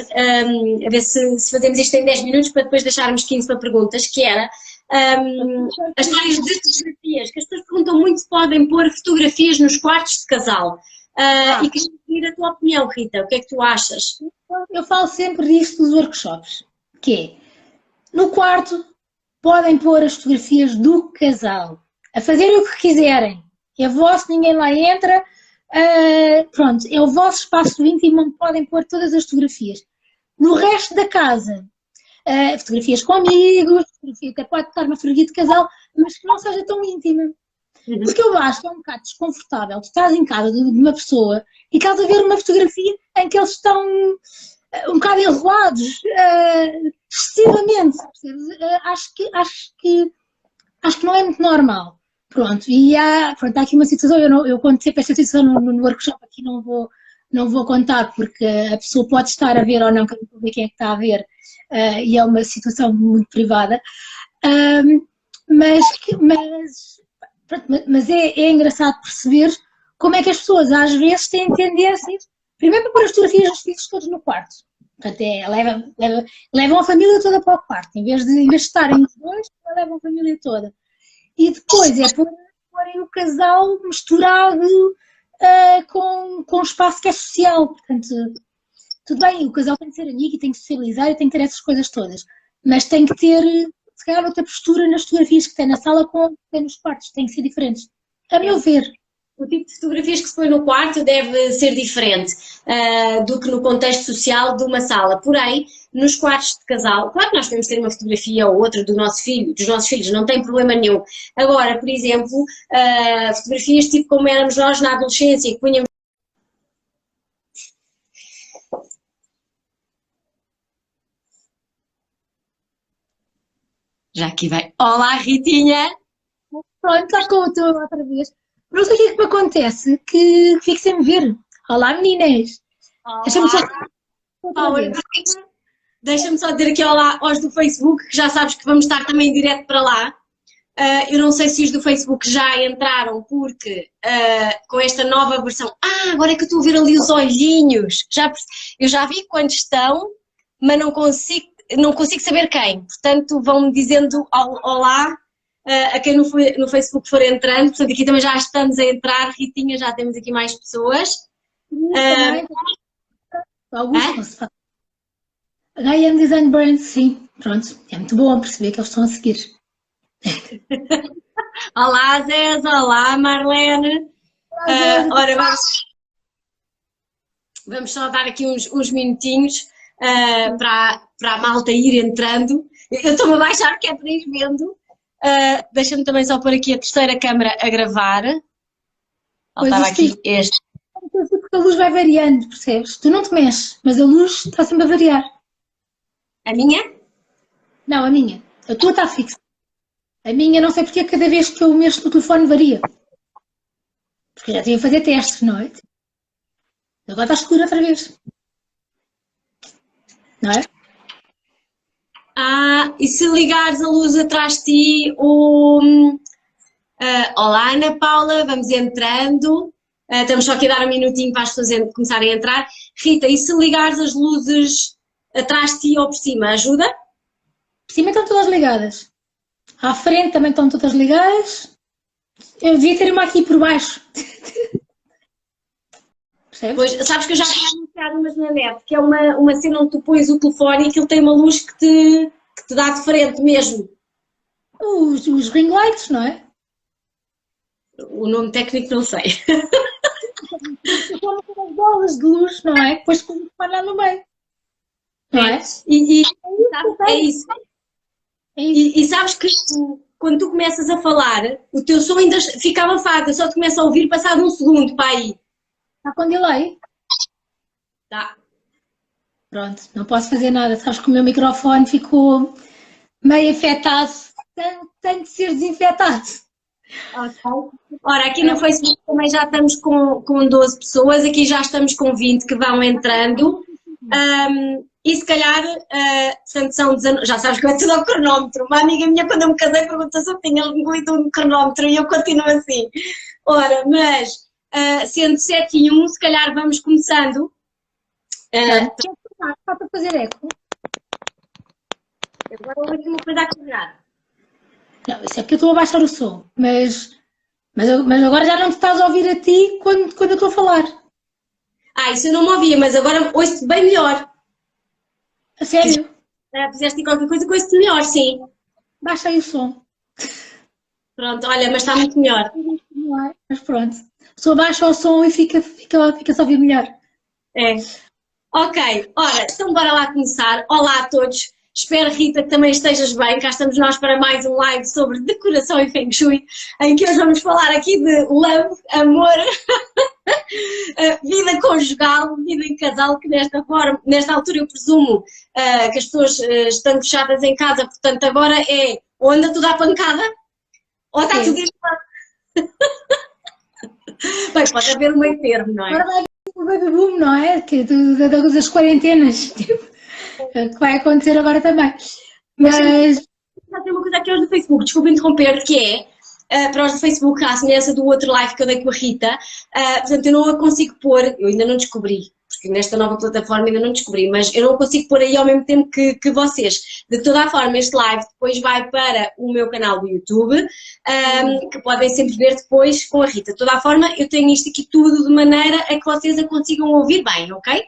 ver se fazemos isto em 10 minutos para depois deixarmos 15 para perguntas, que era as histórias de fotografias, que as pessoas perguntam muito se podem pôr fotografias nos quartos de casal. E queria pedir a tua opinião, Rita, o que é que tu achas? Eu falo sempre disto dos workshops, que é, no quarto podem pôr as fotografias do casal, a fazerem o que quiserem, é vosso, ninguém lá entra, pronto, é o vosso espaço íntimo onde podem pôr todas as fotografias. No resto da casa, fotografias com amigos, até pode estar uma fotografia de casal, mas que não seja tão íntima. Porque eu acho que é um bocado desconfortável. Tu estás em casa de uma pessoa e estás a ver uma fotografia em que eles estão um bocado enrolados, excessivamente. Acho que não é muito normal. Pronto, e há aqui uma situação, eu conto sempre esta situação no workshop, aqui não vou contar porque a pessoa pode estar a ver ou não, que eu não vou ver quem é que está a ver, e é uma situação muito privada, mas é engraçado perceber como é que as pessoas às vezes têm tendências, primeiro para pôr as fotografias dos filhos todos no quarto, portanto levam a família toda para o quarto, em vez de estarem os dois, levam a família toda. E depois é porem o casal misturado com um espaço que é social. Portanto, tudo bem, o casal tem que ser amigo e tem que socializar e tem que ter essas coisas todas. mas tem que ter, se calhar, outra postura nas fotografias que tem na sala com que tem nos quartos, tem que ser diferentes. A meu ver. O tipo de fotografias que se põe no quarto deve ser diferente do que no contexto social de uma sala. Porém, nos quartos de casal, claro que nós podemos ter uma fotografia ou outra do nosso filho, dos nossos filhos, não tem problema nenhum. Agora, por exemplo, fotografias tipo como éramos nós na adolescência, que punhamos. Já aqui vai. Olá, Ritinha! Pronto, estás com o teu outra vez. Não sei o que é que me acontece, que fico sem me ver. Olá, meninas! Deixa-me só. Deixa-me só dizer aqui olá aos do Facebook, que já sabes que vamos estar também direto para lá. Eu não sei se os do Facebook já entraram, porque com esta nova versão... agora é que eu estou a ver ali os olhinhos. Eu já vi quantos estão, mas não consigo saber quem. Portanto, vão-me dizendo olá a quem no Facebook for entrando. Portanto, aqui também já estamos a entrar. Ritinha, já temos aqui mais pessoas. Augusto, HM Design Brand, sim, pronto, é muito bom perceber que eles estão a seguir. Olá, Zéza, olá, Marlene. Ora, vamos só dar aqui uns minutinhos para a malta ir entrando. Eu estou-me a baixar que é para ir vendo. Deixa-me também só pôr aqui a terceira câmara a gravar. Faltava aqui este. Porque a luz vai variando, percebes? Tu não te mexes, mas a luz está sempre a variar. A minha? Não, a minha. A tua está fixa. A minha, não sei porque cada vez que eu mexo no telefone varia. Porque já tinha a fazer testes, não é? Agora está escuro outra vez. Não é? E se ligares a luz atrás de ti, olá, Ana Paula, vamos entrando. Estamos só aqui a dar um minutinho para as pessoas começarem a entrar. Rita, e se ligares as luzes atrás de ti ou por cima, ajuda? Por cima estão todas ligadas. À frente também estão todas ligadas. Eu devia ter uma aqui por baixo. Percebes? Pois, sabes que eu já tinha anunciado umas na net, que é uma cena onde tu pões o telefone e aquilo tem uma luz que te dá de frente mesmo. Os ring lights, não é? O nome técnico não sei. São umas bolas de luz, não é? Depois põe lá no meio. Não é? É isso. E sabes que quando tu começas a falar, o teu som ainda fica abafado, eu só te começo a ouvir passado um segundo para aí. Está com delay? Tá. Pronto, não posso fazer nada. Sabes que o meu microfone ficou meio afetado. Tem de ser desinfetado. Okay. Ora, aqui no Facebook também já estamos com 12 pessoas, aqui já estamos com 20 que vão entrando. E se calhar, portanto, são 19, já sabes que eu é tudo ao cronómetro. Uma amiga minha, quando eu me casei, perguntou se eu tinha engolido um cronómetro e eu continuo assim. Ora, mas sendo 7 e 1, se calhar vamos começando. Está para fazer eco. Agora vou aqui uma coisa a carregar. Não, isso é porque eu estou a baixar o som, mas agora já não te estás a ouvir a ti quando eu estou a falar. Isso eu não me ouvia, mas agora ouço-te bem melhor. A sério? Fizeste qualquer coisa que ouço-te melhor, sim. Baixa aí o som. Pronto, olha, mas está muito melhor. Mas pronto. Só baixa o som e fica-se a ouvir melhor. É. Ok, ora, então bora lá começar. Olá a todos. Espero, Rita, que também estejas bem. Cá estamos nós para mais um live sobre decoração e Feng Shui, em que hoje vamos falar aqui de love, amor, vida conjugal, vida em casal, que nesta altura eu presumo que as pessoas estão fechadas em casa, portanto agora é ou anda tudo à pancada, ou está tudo em... Bem, pode haver um meio termo, não é? Agora vai haver o baby boom, não é? Das quarentenas. Que vai acontecer agora também. Mas já tem uma coisa aqui hoje do Facebook, desculpa interromper, que é para os do Facebook, à semelhança do outro live que eu dei com a Rita, portanto eu não a consigo pôr, eu ainda não descobri, porque nesta nova plataforma ainda não descobri, mas eu não consigo pôr aí ao mesmo tempo que vocês. De toda a forma, este live depois vai para o meu canal do YouTube, que podem sempre ver depois com a Rita. De toda a forma, eu tenho isto aqui tudo de maneira a que vocês a consigam ouvir bem, ok?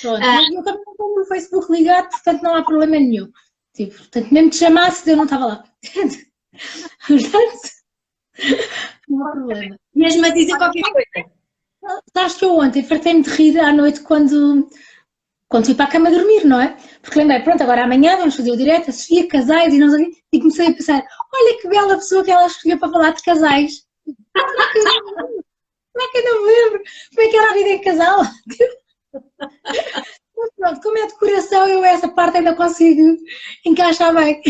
Pronto, eu também não tenho o Facebook ligado, portanto não há problema nenhum. Tipo, portanto, mesmo que chamasse, eu não estava lá. Portanto, não há problema. Mesmo a dizer qualquer coisa. Sabes que eu ontem fartei-me de rir à noite quando fui para a cama dormir, não é? Porque lembrei, pronto, agora amanhã vamos fazer o direto, a Sofia, casais e não sei o quê, e comecei a pensar, olha que bela pessoa que ela escolheu para falar de casais. Como é que eu não me lembro? Como é que era a vida em casal? Mas pronto, como é de coração, eu essa parte ainda consigo encaixar bem.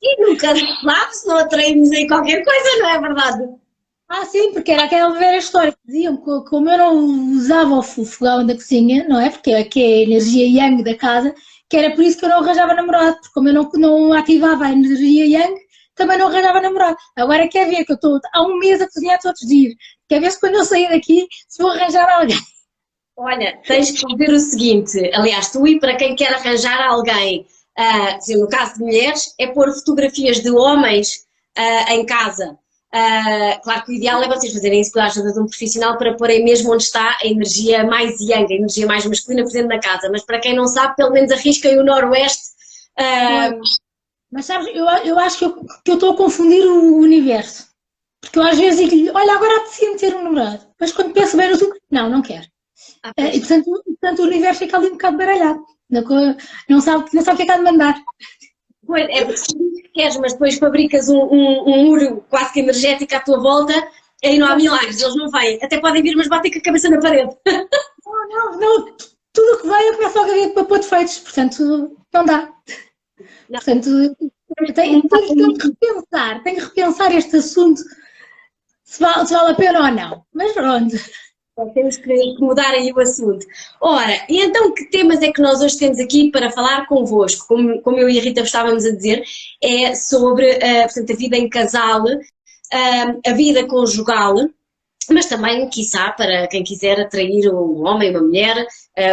E nunca sabe se não atraímos aí qualquer coisa, não é verdade? Ah, sim, porque era aquela velha história que diziam que como eu não usava o fogão da cozinha, não é? Porque aqui é a energia yang da casa, que era por isso que eu não arranjava namorado, porque como eu não ativava a energia yang, também não arranjava namorado. Agora quer ver que eu estou há um mês a cozinhar todos os dias, quer ver se quando eu sair daqui se vou arranjar alguém. Olha, tens que ver o seguinte, aliás, tu e para quem quer arranjar alguém, no caso de mulheres, é pôr fotografias de homens em casa. Claro que o ideal é vocês fazerem isso com a ajuda de um profissional para porem mesmo onde está a energia mais yang, a energia mais masculina presente na casa, mas para quem não sabe, pelo menos arrisquem o noroeste. Mas sabes, eu acho que eu estou a confundir o universo. Porque eu às vezes digo-lhe, olha, agora apetecia-me ter um namorado. Mas quando penso bem no assunto, não quero. E portanto o universo fica ali um bocado baralhado. Não sabe o que é que há de mandar. Pois, é porque se dizes que queres, mas depois fabricas um muro quase que energético à tua volta, aí não há milagres, eles não vêm. Até podem vir, mas batem com a cabeça na parede. Não, tudo o que vem eu começo logo a ver para pôr defeitos, portanto não dá. Não. Portanto, tenho que repensar este assunto, se vale a pena ou não. Mas pronto. Temos que mudar aí o assunto. Ora, e então que temas é que nós hoje temos aqui para falar convosco? Como eu e a Rita estávamos a dizer, é sobre portanto, a vida em casal, a vida conjugal, mas também, quiçá, para quem quiser atrair um homem, uma mulher,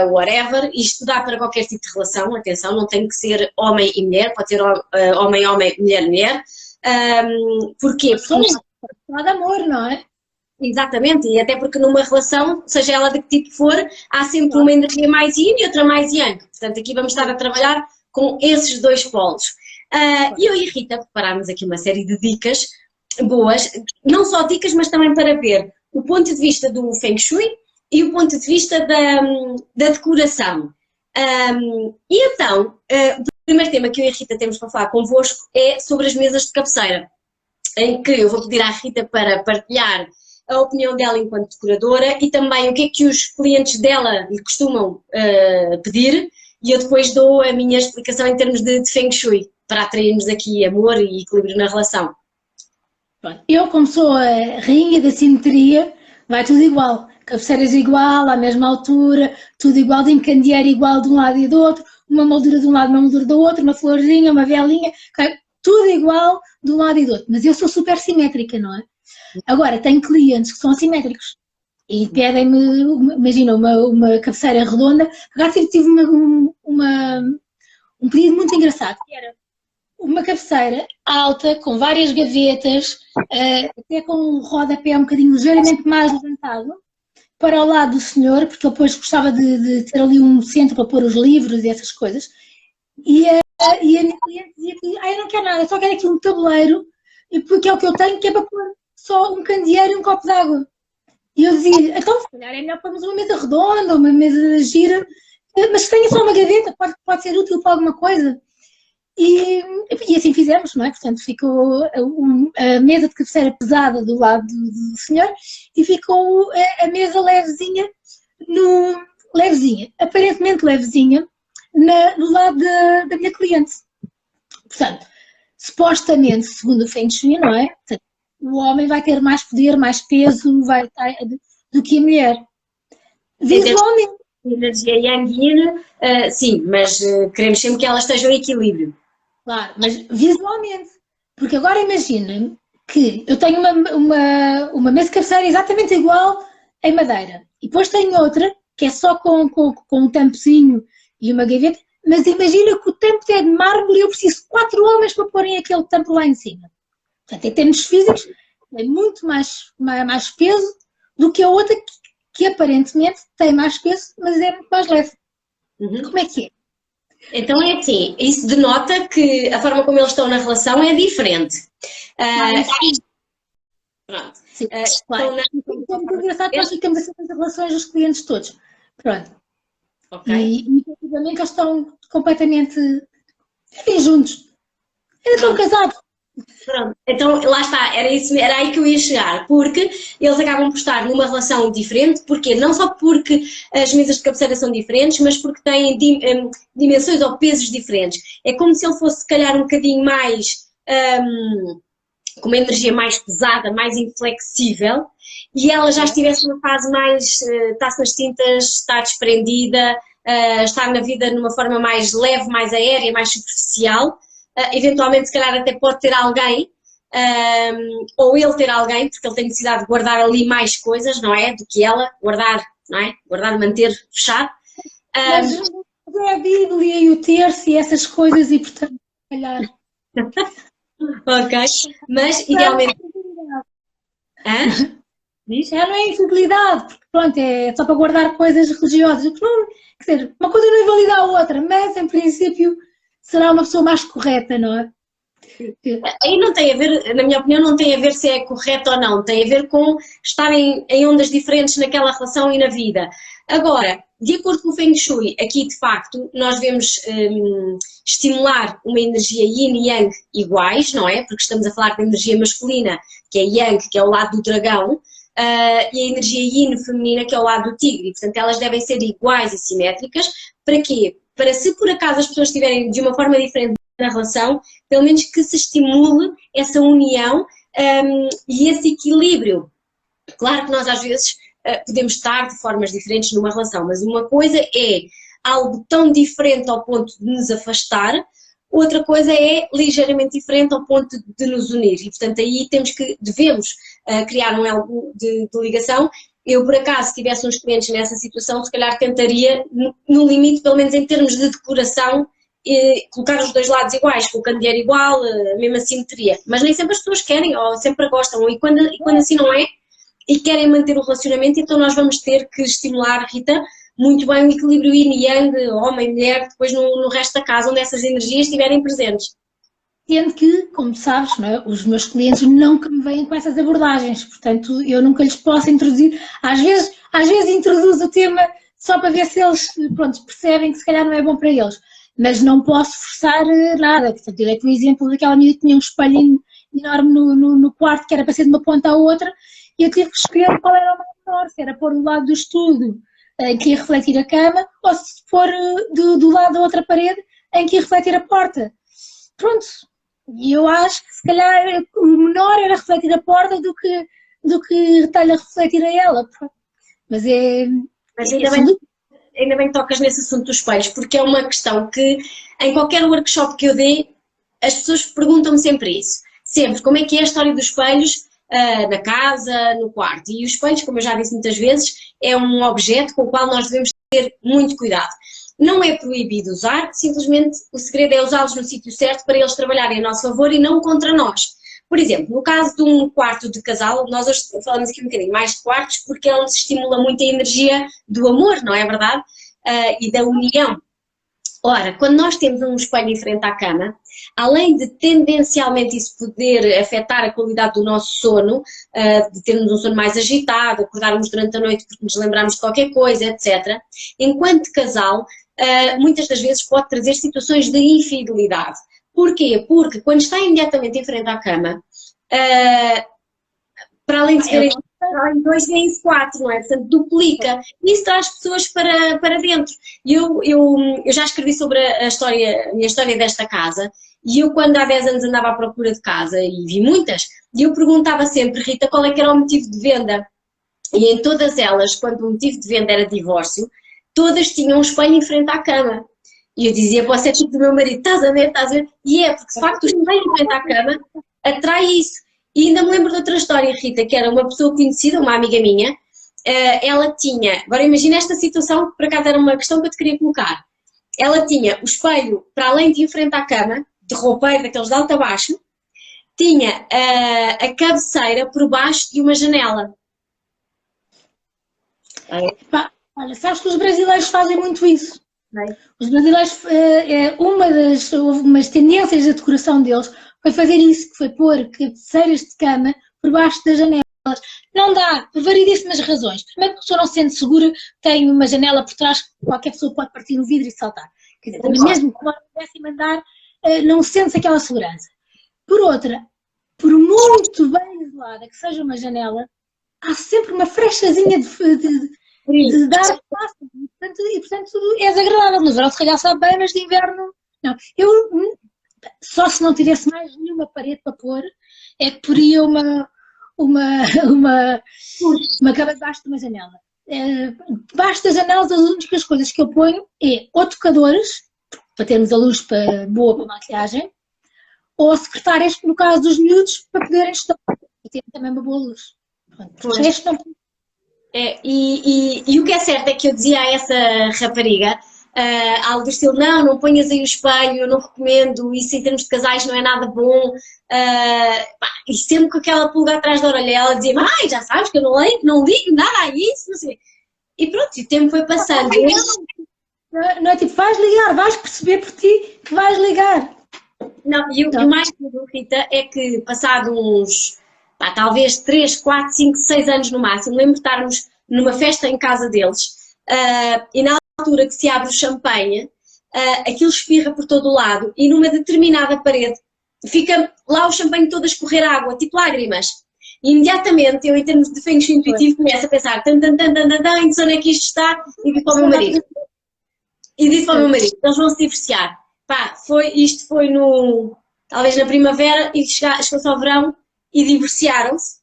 whatever, isto dá para qualquer tipo de relação, atenção, não tem que ser homem e mulher, pode ser homem-homem, mulher-mulher. Porquê? Porque Falar de amor, não é? exatamente, e até porque numa relação, seja ela de que tipo for, há sempre uma energia mais yin e outra mais yang. Portanto, aqui vamos estar a trabalhar com esses dois polos. E eu e a Rita preparámos aqui uma série de dicas boas, não só dicas, mas também para ver o ponto de vista do Feng Shui e o ponto de vista da decoração. E então, o primeiro tema que eu e a Rita temos para falar convosco é sobre as mesas de cabeceira, em que eu vou pedir à Rita para partilhar a opinião dela enquanto decoradora e também o que é que os clientes dela lhe costumam pedir, e eu depois dou a minha explicação em termos de Feng Shui, para atrairmos aqui amor e equilíbrio na relação. Eu, como sou a rainha da simetria, vai tudo igual. Cabeceiras igual, à mesma altura, tudo igual, de candeeiro igual de um lado e do outro, uma moldura de um lado, uma moldura do outro, uma florzinha, uma velinha, tudo igual de um lado e do outro. Mas eu sou super simétrica, não é? Agora, tenho clientes que são assimétricos e pedem-me, imagina, uma cabeceira redonda. Agora tive um pedido muito engraçado, que era uma cabeceira alta, com várias gavetas, até com um rodapé um bocadinho ligeiramente mais levantado, para o lado do senhor, porque ele depois gostava de ter ali um centro para pôr os livros e essas coisas. E a minha cliente dizia que eu não quero nada, eu só quero aqui um tabuleiro, porque é o que eu tenho, que é para pôr só um candeeiro e um copo de água. E eu dizia, então se calhar é melhor pôrmos uma mesa redonda, uma mesa gira, mas que tenha só uma gaveta, pode ser útil para alguma coisa. E assim fizemos, não é? Portanto, ficou a mesa de cabeceira pesada do lado do senhor e ficou a mesa levezinha, aparentemente levezinha, no lado da minha cliente. Portanto, supostamente, segundo o Feng Shui, não é? Portanto, o homem vai ter mais poder, mais peso do que a mulher. Visualmente. Energia yang yin, sim, mas queremos sempre que elas estejam em equilíbrio. Claro, mas visualmente. Porque agora imagina que eu tenho uma mesa de cabeceira exatamente igual em madeira. E depois tenho outra, que é só com um tampozinho e uma gaveta, mas imagina que o tampo é de mármore e eu preciso de 4 homens para porem aquele tampo lá em cima. Portanto, em termos físicos, tem muito mais peso do que a outra que aparentemente tem mais peso, mas é muito mais leve. Como é que é? Então é assim, isso denota que a forma como eles estão na relação é diferente. Sim, Pronto. sim, Estão claro. na... É muito engraçado que nós ficamos assim nas relações dos clientes todos. Pronto. Ok. E efetivamente eles estão completamente vivem juntos. Ainda estão Pronto. casados. Pronto, então lá está, era isso, era aí que eu ia chegar, porque eles acabam por estar numa relação diferente, porque não só porque as mesas de cabeceira são diferentes, mas porque têm dimensões ou pesos diferentes. É como se ele fosse, se calhar, um bocadinho mais, com uma energia mais pesada, mais inflexível, e ela já estivesse numa fase mais, está-se nas tintas, está desprendida, está na vida numa forma mais leve, mais aérea, mais superficial. Eventualmente, se calhar, até pode ter alguém, ou ele ter alguém, porque ele tem necessidade de guardar ali mais coisas, não é? Do que ela, guardar, não é? Guardar, manter, fechar. Mas é a Bíblia e o terço e essas coisas, e portanto, se calhar. Ok, mas idealmente. Hã? Diz? Já não é infidelidade, porque pronto, é só para guardar coisas religiosas. Não, quer dizer, uma coisa não invalida a outra, mas em princípio será uma pessoa mais correta, não é? Aí não tem a ver, na minha opinião, não tem a ver se é correto ou não, tem a ver com estarem em ondas diferentes naquela relação e na vida. Agora, de acordo com o Feng Shui, aqui de facto nós devemos estimular uma energia yin e yang iguais, não é? Porque estamos a falar de energia masculina, que é yang, que é o lado do dragão, e a energia yin feminina, que é o lado do tigre. Portanto, elas devem ser iguais e simétricas. Para quê? Para se por acaso as pessoas estiverem de uma forma diferente na relação, pelo menos que se estimule essa união e esse equilíbrio. Claro que nós às vezes podemos estar de formas diferentes numa relação, mas uma coisa é algo tão diferente ao ponto de nos afastar, outra coisa é ligeiramente diferente ao ponto de nos unir. E portanto aí devemos criar um elo de ligação. Eu, por acaso, se tivesse uns clientes nessa situação, se calhar tentaria, no limite, pelo menos em termos de decoração, colocar os dois lados iguais, com o candeeiro igual, a mesma simetria. Mas nem sempre as pessoas querem, ou sempre gostam, e quando assim não é, e querem manter o relacionamento, então nós vamos ter que estimular, Rita, muito bem o equilíbrio yin e yang, homem e mulher, depois no resto da casa, onde essas energias estiverem presentes. Sendo que, como sabes, não é, os meus clientes nunca me vêm com essas abordagens, portanto eu nunca lhes posso introduzir. Às vezes introduzo o tema só para ver se eles pronto, percebem que se calhar não é bom para eles, mas não posso forçar nada. Portanto, eu dei-te o exemplo daquela menina que tinha um espelho enorme no quarto, que era para ser de uma ponta à outra, e eu tive que escolher qual era o melhor, se era pôr do lado do estudo, em que ia refletir a cama, ou se for do lado da outra parede, em que ia refletir a porta. Pronto, e eu acho que se calhar o menor era refletir a porta do que estar-lhe a refletir a ela. Mas Mas ainda bem que tocas nesse assunto dos espelhos, porque é uma questão que em qualquer workshop que eu dê, as pessoas perguntam-me sempre isso. Sempre, como é que é a história dos espelhos na casa, no quarto. E os espelhos, como eu já disse muitas vezes, é um objeto com o qual nós devemos ter muito cuidado. Não é proibido usar, simplesmente o segredo é usá-los no sítio certo para eles trabalharem a nosso favor e não contra nós. Por exemplo, no caso de um quarto de casal, nós hoje falamos aqui um bocadinho mais de quartos porque é onde se estimula muito a energia do amor, não é verdade? E da união. Ora, quando nós temos um espelho em frente à cama, além de tendencialmente isso poder afetar a qualidade do nosso sono, de termos um sono mais agitado, acordarmos durante a noite porque nos lembramos de qualquer coisa, etc., enquanto casal, muitas das vezes pode trazer situações de infidelidade. Porquê? Porque quando está imediatamente em frente à cama, para além de serem dois, vêm-se quatro, não é? Portanto, duplica. Isso traz pessoas para dentro. Eu já escrevi sobre a minha história desta casa, e eu quando há 10 anos andava à procura de casa, e vi muitas, e eu perguntava sempre, Rita, qual é que era o motivo de venda? E em todas elas, quando o motivo de venda era divórcio, todas tinham um espelho em frente à cama. E eu dizia, você é tipo do meu marido, estás a ver, estás a ver? E é, porque de facto o espelho em frente à cama atrai isso. E ainda me lembro de outra história, Rita, que era uma pessoa conhecida, uma amiga minha, ela tinha, agora imagina esta situação, que por acaso era uma questão que eu te queria colocar. Ela tinha o espelho, para além de ir frente à cama, de roupeiro, daqueles de alto a baixo, tinha a cabeceira por baixo de uma janela. Olha, sabes que os brasileiros fazem muito isso. Os brasileiros, houve umas tendências da decoração deles, foi fazer isso, que foi pôr cabeceiras de cama por baixo das janelas. Não dá, por variedíssimas razões. Primeiro, que a pessoa não se sente segura, tem uma janela por trás que qualquer pessoa pode partir no vidro e saltar. Quer dizer, também mesmo que mora no 10º andar, não sente aquela segurança. Por outra, por muito bem isolada que seja uma janela, há sempre uma frechazinha de dar espaço. E, portanto, é desagradável. No verão, se calhar, sabe bem, mas de inverno, não. Eu, só se não tivesse mais nenhuma parede para pôr, é que poria uma cama debaixo de uma janela. Debaixo das janelas, as únicas coisas que eu ponho é ou tocadores, para termos a luz boa para a maquilhagem, ou secretárias, no caso dos miúdos, para poderem estudar e terem também uma boa luz. Pronto, o resto não. E o que é certo é que eu dizia a essa rapariga, algo do estilo, não ponhas aí o espelho, eu não recomendo, isso em termos de casais não é nada bom, e sempre com aquela pulga atrás da orelha, ela dizia, já sabes que eu não ligo nada a isso, não sei. E pronto, o tempo foi passando. Não é tipo, vais ligar, vais perceber por ti que vais ligar. Não, e o mais que me irrita é que, passado uns, talvez 3, 4, 5, 6 anos no máximo, lembro de estarmos numa festa em casa deles, e na altura que se abre o champanhe, aquilo espirra por todo o lado e numa determinada parede fica lá o champanhe todo a escorrer água, tipo lágrimas. E imediatamente eu, em termos de feng shui intuitivo, começo a pensar em que zona é que isto está, e digo para o meu marido. Eles vão se divorciar. Isto foi talvez na primavera, e chegou-se ao verão e divorciaram-se.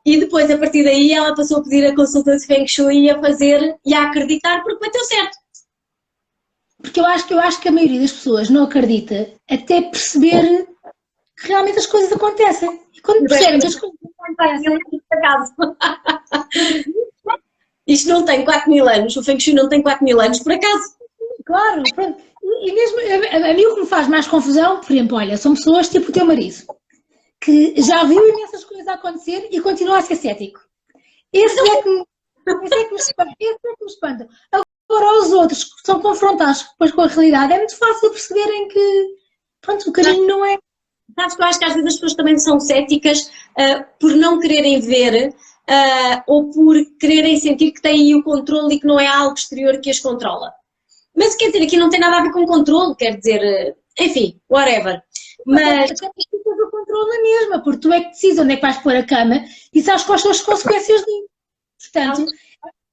E depois, a partir daí, ela passou a pedir a consulta de Feng Shui e a fazer e a acreditar, porque bateu certo. Porque eu acho que a maioria das pessoas não acredita até perceber que realmente as coisas acontecem. E quando percebem que as coisas acontecem, isto não tem 4.000 anos, o Feng Shui não tem 4.000 anos, por acaso. Claro, pronto. E mesmo a mim o que me faz mais confusão, por exemplo, olha, são pessoas tipo o teu marido, que já viu imensas coisas a acontecer e continua a ser cético. Esse é que me espanta. Agora os outros que são confrontados depois com a realidade, é muito fácil perceberem que, pronto, o caminho não é... Sabes que eu acho que às vezes as pessoas também são céticas por não quererem ver ou por quererem sentir que têm o controle e que não é algo exterior que as controla. Mas quer dizer, aqui não tem nada a ver com controle, quer dizer, enfim, whatever. Mas o controle na mesma, porque tu é que decides onde é que vais pôr a cama e sabes quais são as consequências disso. Portanto,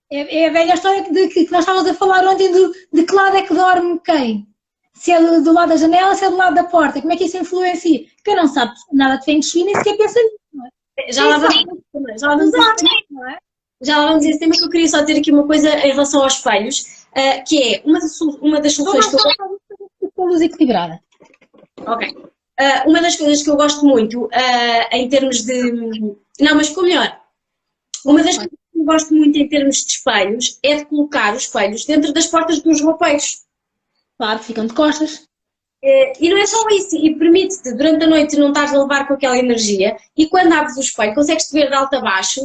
é a velha história que nós estávamos a falar ontem de que lado é que dorme quem. Se é do lado da janela, se é do lado da porta. Como é que isso influencia? Quem não sabe nada de Feng Shui nem sequer pensa nisso, não é? Já lá vamos dizer também que eu queria só dizer aqui uma coisa em relação aos espelhos, que é uma das soluções que eu gosto. Com luz equilibrada. Ok. Uma das coisas que eu gosto muito em termos de... Não, mas ficou melhor. Uma das coisas que eu gosto muito em termos de espelhos é de colocar os espelhos dentro das portas dos roupeiros. Claro, ficam de costas. E não é só isso, e permite-te durante a noite não estares a levar com aquela energia e quando abres o espelho consegues-te ver de alto a baixo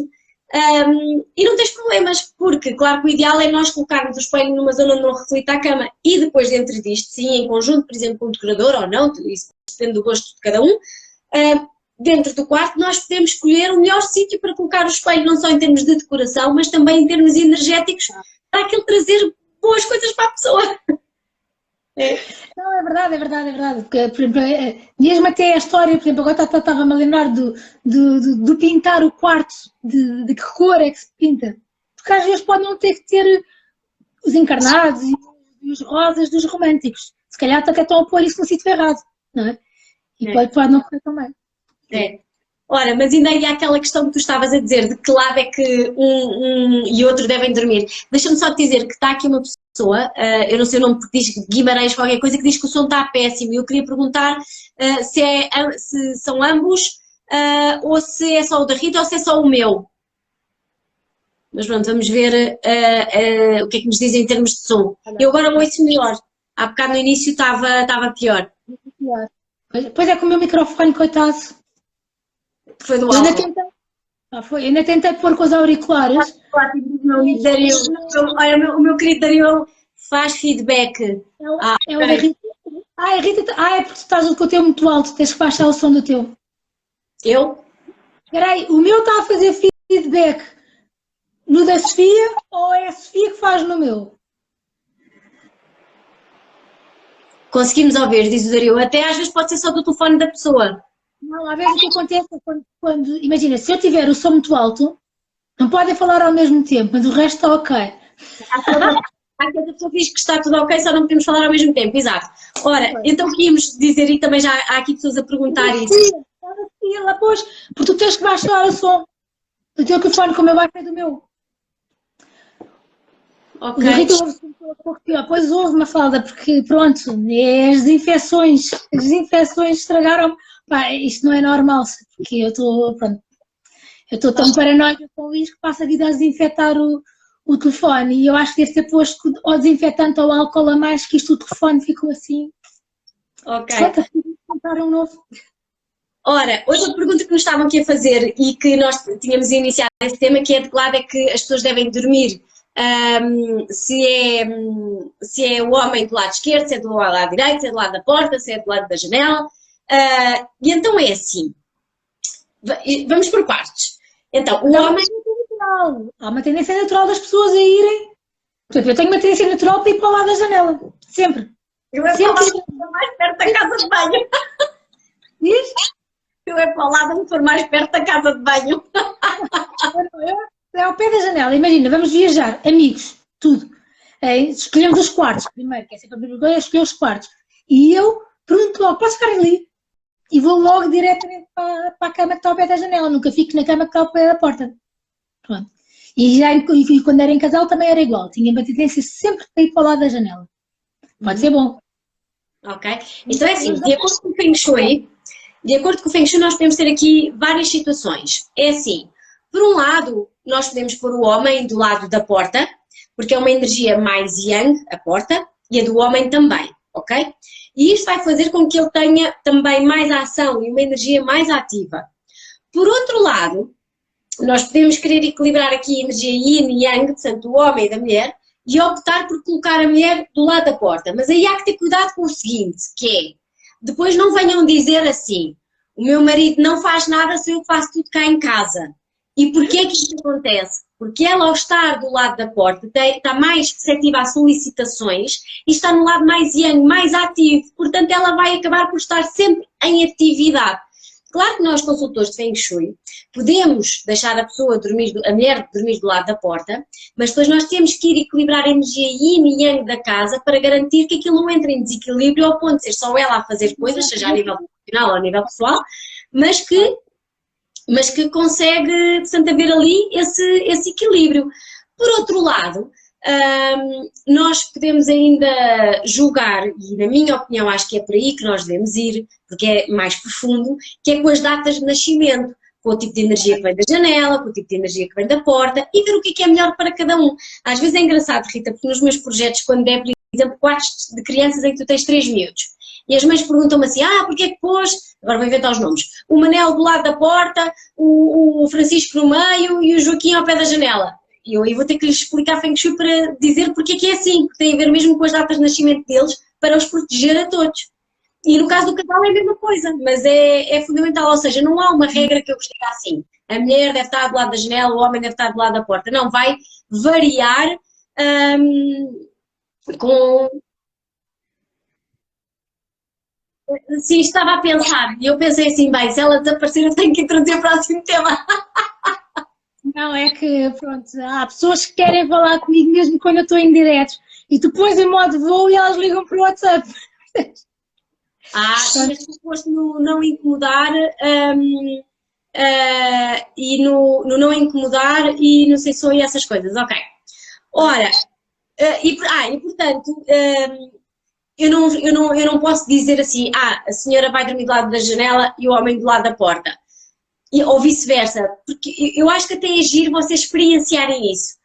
e não tens problemas, porque claro que o ideal é nós colocarmos o espelho numa zona onde não reflita a cama e depois dentro disto, sim, em conjunto, por exemplo, com um decorador ou não, isso depende do gosto de cada um, dentro do quarto nós podemos escolher o melhor sítio para colocar o espelho, não só em termos de decoração, mas também em termos energéticos, para aquilo trazer boas coisas para a pessoa. Não, é verdade. Porque, por exemplo, mesmo até a história, por exemplo, agora estava-me a lembrar do pintar o quarto, de que cor é que se pinta. Porque às vezes pode não ter que ter os encarnados e os rosas dos românticos. Se calhar até estão a pôr isso no sítio errado, não é? E pode não correr tão bem. Ora, mas ainda aí há aquela questão que tu estavas a dizer, de que lado é que um e outro devem dormir. Deixa-me só te dizer que está aqui uma pessoa, eu não sei o nome, porque diz Guimarães qualquer coisa, que diz que o som está péssimo. E eu queria perguntar se são ambos, ou se é só o da Rita ou se é só o meu. Mas pronto, vamos ver o que é que nos dizem em termos de som. Eu agora ouço melhor. Há bocado no início estava pior. Pois é, com o meu microfone, coitado. Foi do álcool. Ainda tentei pôr com os auriculares. O meu querido Dario faz feedback. É o da Rita. A Rita, é porque tu estás com o teu muito alto, tens que baixar o som do teu. Eu? Espera aí, o meu está a fazer feedback no da Sofia ou é a Sofia que faz no meu? Conseguimos ouvir, diz o Dario. Até às vezes pode ser só do telefone da pessoa. Não, às vezes o que acontece é quando imagina, se eu tiver o som muito alto, não podem falar ao mesmo tempo, mas o resto está ok. Há cada pessoa diz que está tudo ok, só não podemos falar ao mesmo tempo, exato. Ora, então o que íamos dizer, e também já há aqui pessoas a perguntar isso. Sim, lá pois, porque tu tens que baixar o som do teu telefone, como eu baixei do meu. Ok. O Rita ouve-se um pouco pior, pois houve uma falda, porque pronto, as desinfecções estragaram. Pá, isto não é normal, porque eu estou tão paranoica com isto que passo a vida a desinfetar o telefone e eu acho que deve ter posto ao desinfetante ou álcool a mais que isto o telefone ficou assim. Ok. Comprar um novo. Ora, outra pergunta que nos estavam aqui a fazer e que nós tínhamos iniciado esse tema, que é de que lado é que as pessoas devem dormir, se é o homem do lado esquerdo, se é do lado direito, se é do lado da porta, se é do lado da janela. E então é assim, vamos por partes. Então, o homem... Há uma tendência natural das pessoas a irem. Portanto, eu tenho uma tendência natural para ir para o lado da janela. Sempre. Eu é para o lado mais perto da casa de banho. Diz? Eu é para o lado onde for mais perto da casa de banho. É ao pé da janela. Imagina, vamos viajar, amigos, tudo. Escolhemos os quartos primeiro, que é sempre a primeira coisa, é escolher os quartos. E eu pergunto logo, posso ficar ali? E vou logo diretamente para a cama que está ao pé da janela. Nunca fico na cama que está ao pé da porta. Pronto. E quando era em casal também era igual. Tinha uma tendência sempre para ir para o lado da janela. Pode ser bom. Ok. Então é assim, de acordo com o Feng Shui, nós podemos ter aqui várias situações. É assim, por um lado, nós podemos pôr o homem do lado da porta, porque é uma energia mais yang, a porta, e a do homem também, ok? E isto vai fazer com que ele tenha também mais ação e uma energia mais ativa. Por outro lado, nós podemos querer equilibrar aqui a energia yin e yang, portanto, do homem e da mulher, e optar por colocar a mulher do lado da porta. Mas aí há que ter cuidado com o seguinte, que é, depois não venham dizer assim, o meu marido não faz nada, sou eu que faço tudo cá em casa. E porquê que isto acontece? Porque ela, ao estar do lado da porta, está mais receptiva a solicitações e está no lado mais yang, mais ativo. Portanto, ela vai acabar por estar sempre em atividade. Claro que nós, consultores de Feng Shui, podemos deixar a mulher dormir do lado da porta, mas depois nós temos que ir equilibrar a energia yin e yang da casa para garantir que aquilo não entre em desequilíbrio ao ponto de ser só ela a fazer coisas, seja a nível profissional ou a nível pessoal, mas que consegue, portanto, haver ali esse equilíbrio. Por outro lado, nós podemos ainda julgar, e na minha opinião acho que é por aí que nós devemos ir, porque é mais profundo, que é com as datas de nascimento, com o tipo de energia que vem da janela, com o tipo de energia que vem da porta, e ver o que é melhor para cada um. Às vezes é engraçado, Rita, porque nos meus projetos, quando é, por exemplo, quartos de crianças em que tu tens 3 miúdos, e as mães perguntam-me assim, porque é que pôs, agora vou inventar os nomes, o Manel do lado da porta, o Francisco no meio e o Joaquim ao pé da janela. E eu aí vou ter que lhes explicar Feng Shui para dizer porque é que é assim, porque tem a ver mesmo com as datas de nascimento deles, para os proteger a todos. E no caso do casal é a mesma coisa, mas é fundamental, ou seja, não há uma regra que eu diga assim, a mulher deve estar do lado da janela, o homem deve estar do lado da porta. Não, vai variar com... Sim, estava a pensar, e eu pensei assim, bem, se ela desaparecer eu tenho que introduzir o próximo tema. Não, é que, pronto, há pessoas que querem falar comigo mesmo quando eu estou em diretos e tu pões em modo voo e elas ligam para o WhatsApp. Mas suposto no não incomodar e no não incomodar e no sensor e essas coisas, ok. Ora, e portanto, eu não posso dizer assim, a senhora vai dormir do lado da janela e o homem do lado da porta. Ou vice-versa, porque eu acho que até é giro vocês experienciarem isso.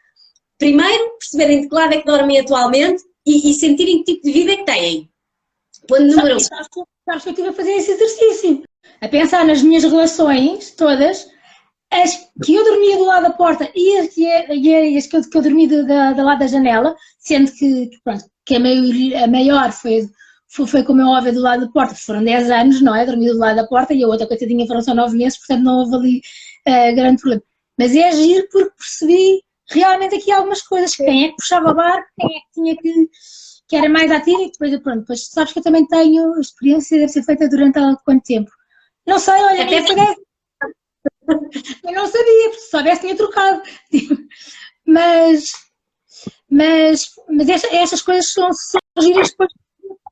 Primeiro, perceberem de que lado é que dormem atualmente e sentirem que tipo de vida é que têm. Ponto número 1. Sabes que eu estive a fazer esse exercício, a pensar nas minhas relações todas, as que eu dormia do lado da porta e as que eu dormi do lado da janela, sendo que, pronto, que a maior foi como é óbvio do lado da porta, foram 10 anos, não é? Dormi do lado da porta e a outra coitadinha foram só 9 meses, portanto não houve ali grande problema. Mas é agir porque percebi realmente aqui algumas coisas, quem é que puxava o barco, quem é que tinha que era mais ativo e depois, pronto, depois sabes que eu também tenho experiência, deve ser feita durante quanto tempo? Não sei, olha, até foi 10. Eu não sabia, porque se soubesse tinha trocado. Mas estas coisas são giras depois.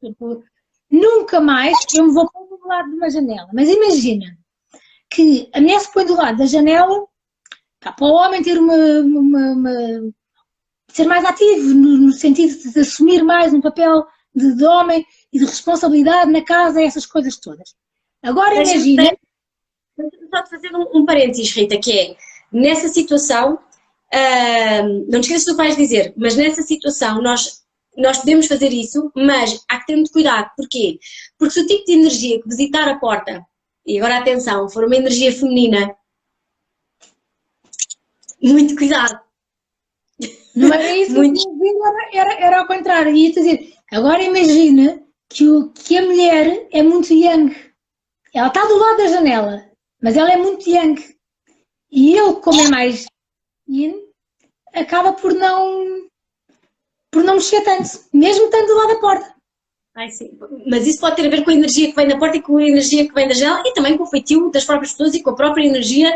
Tipo, nunca mais eu me vou pôr do lado de uma janela. Mas imagina que a mulher se põe do lado da janela, para o homem ter ser mais ativo, no sentido de assumir mais um papel de homem e de responsabilidade na casa, essas coisas todas. Agora imagina... Só de fazer um parênteses, Rita, que é, nessa situação, não te esqueças do que vais dizer, mas nessa situação nós podemos fazer isso, mas há que ter muito cuidado. Porquê? Porque se o tipo de energia que visitar a porta, e agora atenção, for uma energia feminina, muito cuidado. Não era isso era ao contrário. Ia-te dizer, agora imagina que a mulher é muito yang. Ela está do lado da janela, mas ela é muito yang. E ele, como é mais yin, acaba por não mexer tanto, mesmo estando do lado da porta. Ai, sim. Mas isso pode ter a ver com a energia que vem da porta e com a energia que vem da janela e também com o feitio das próprias pessoas e com a própria energia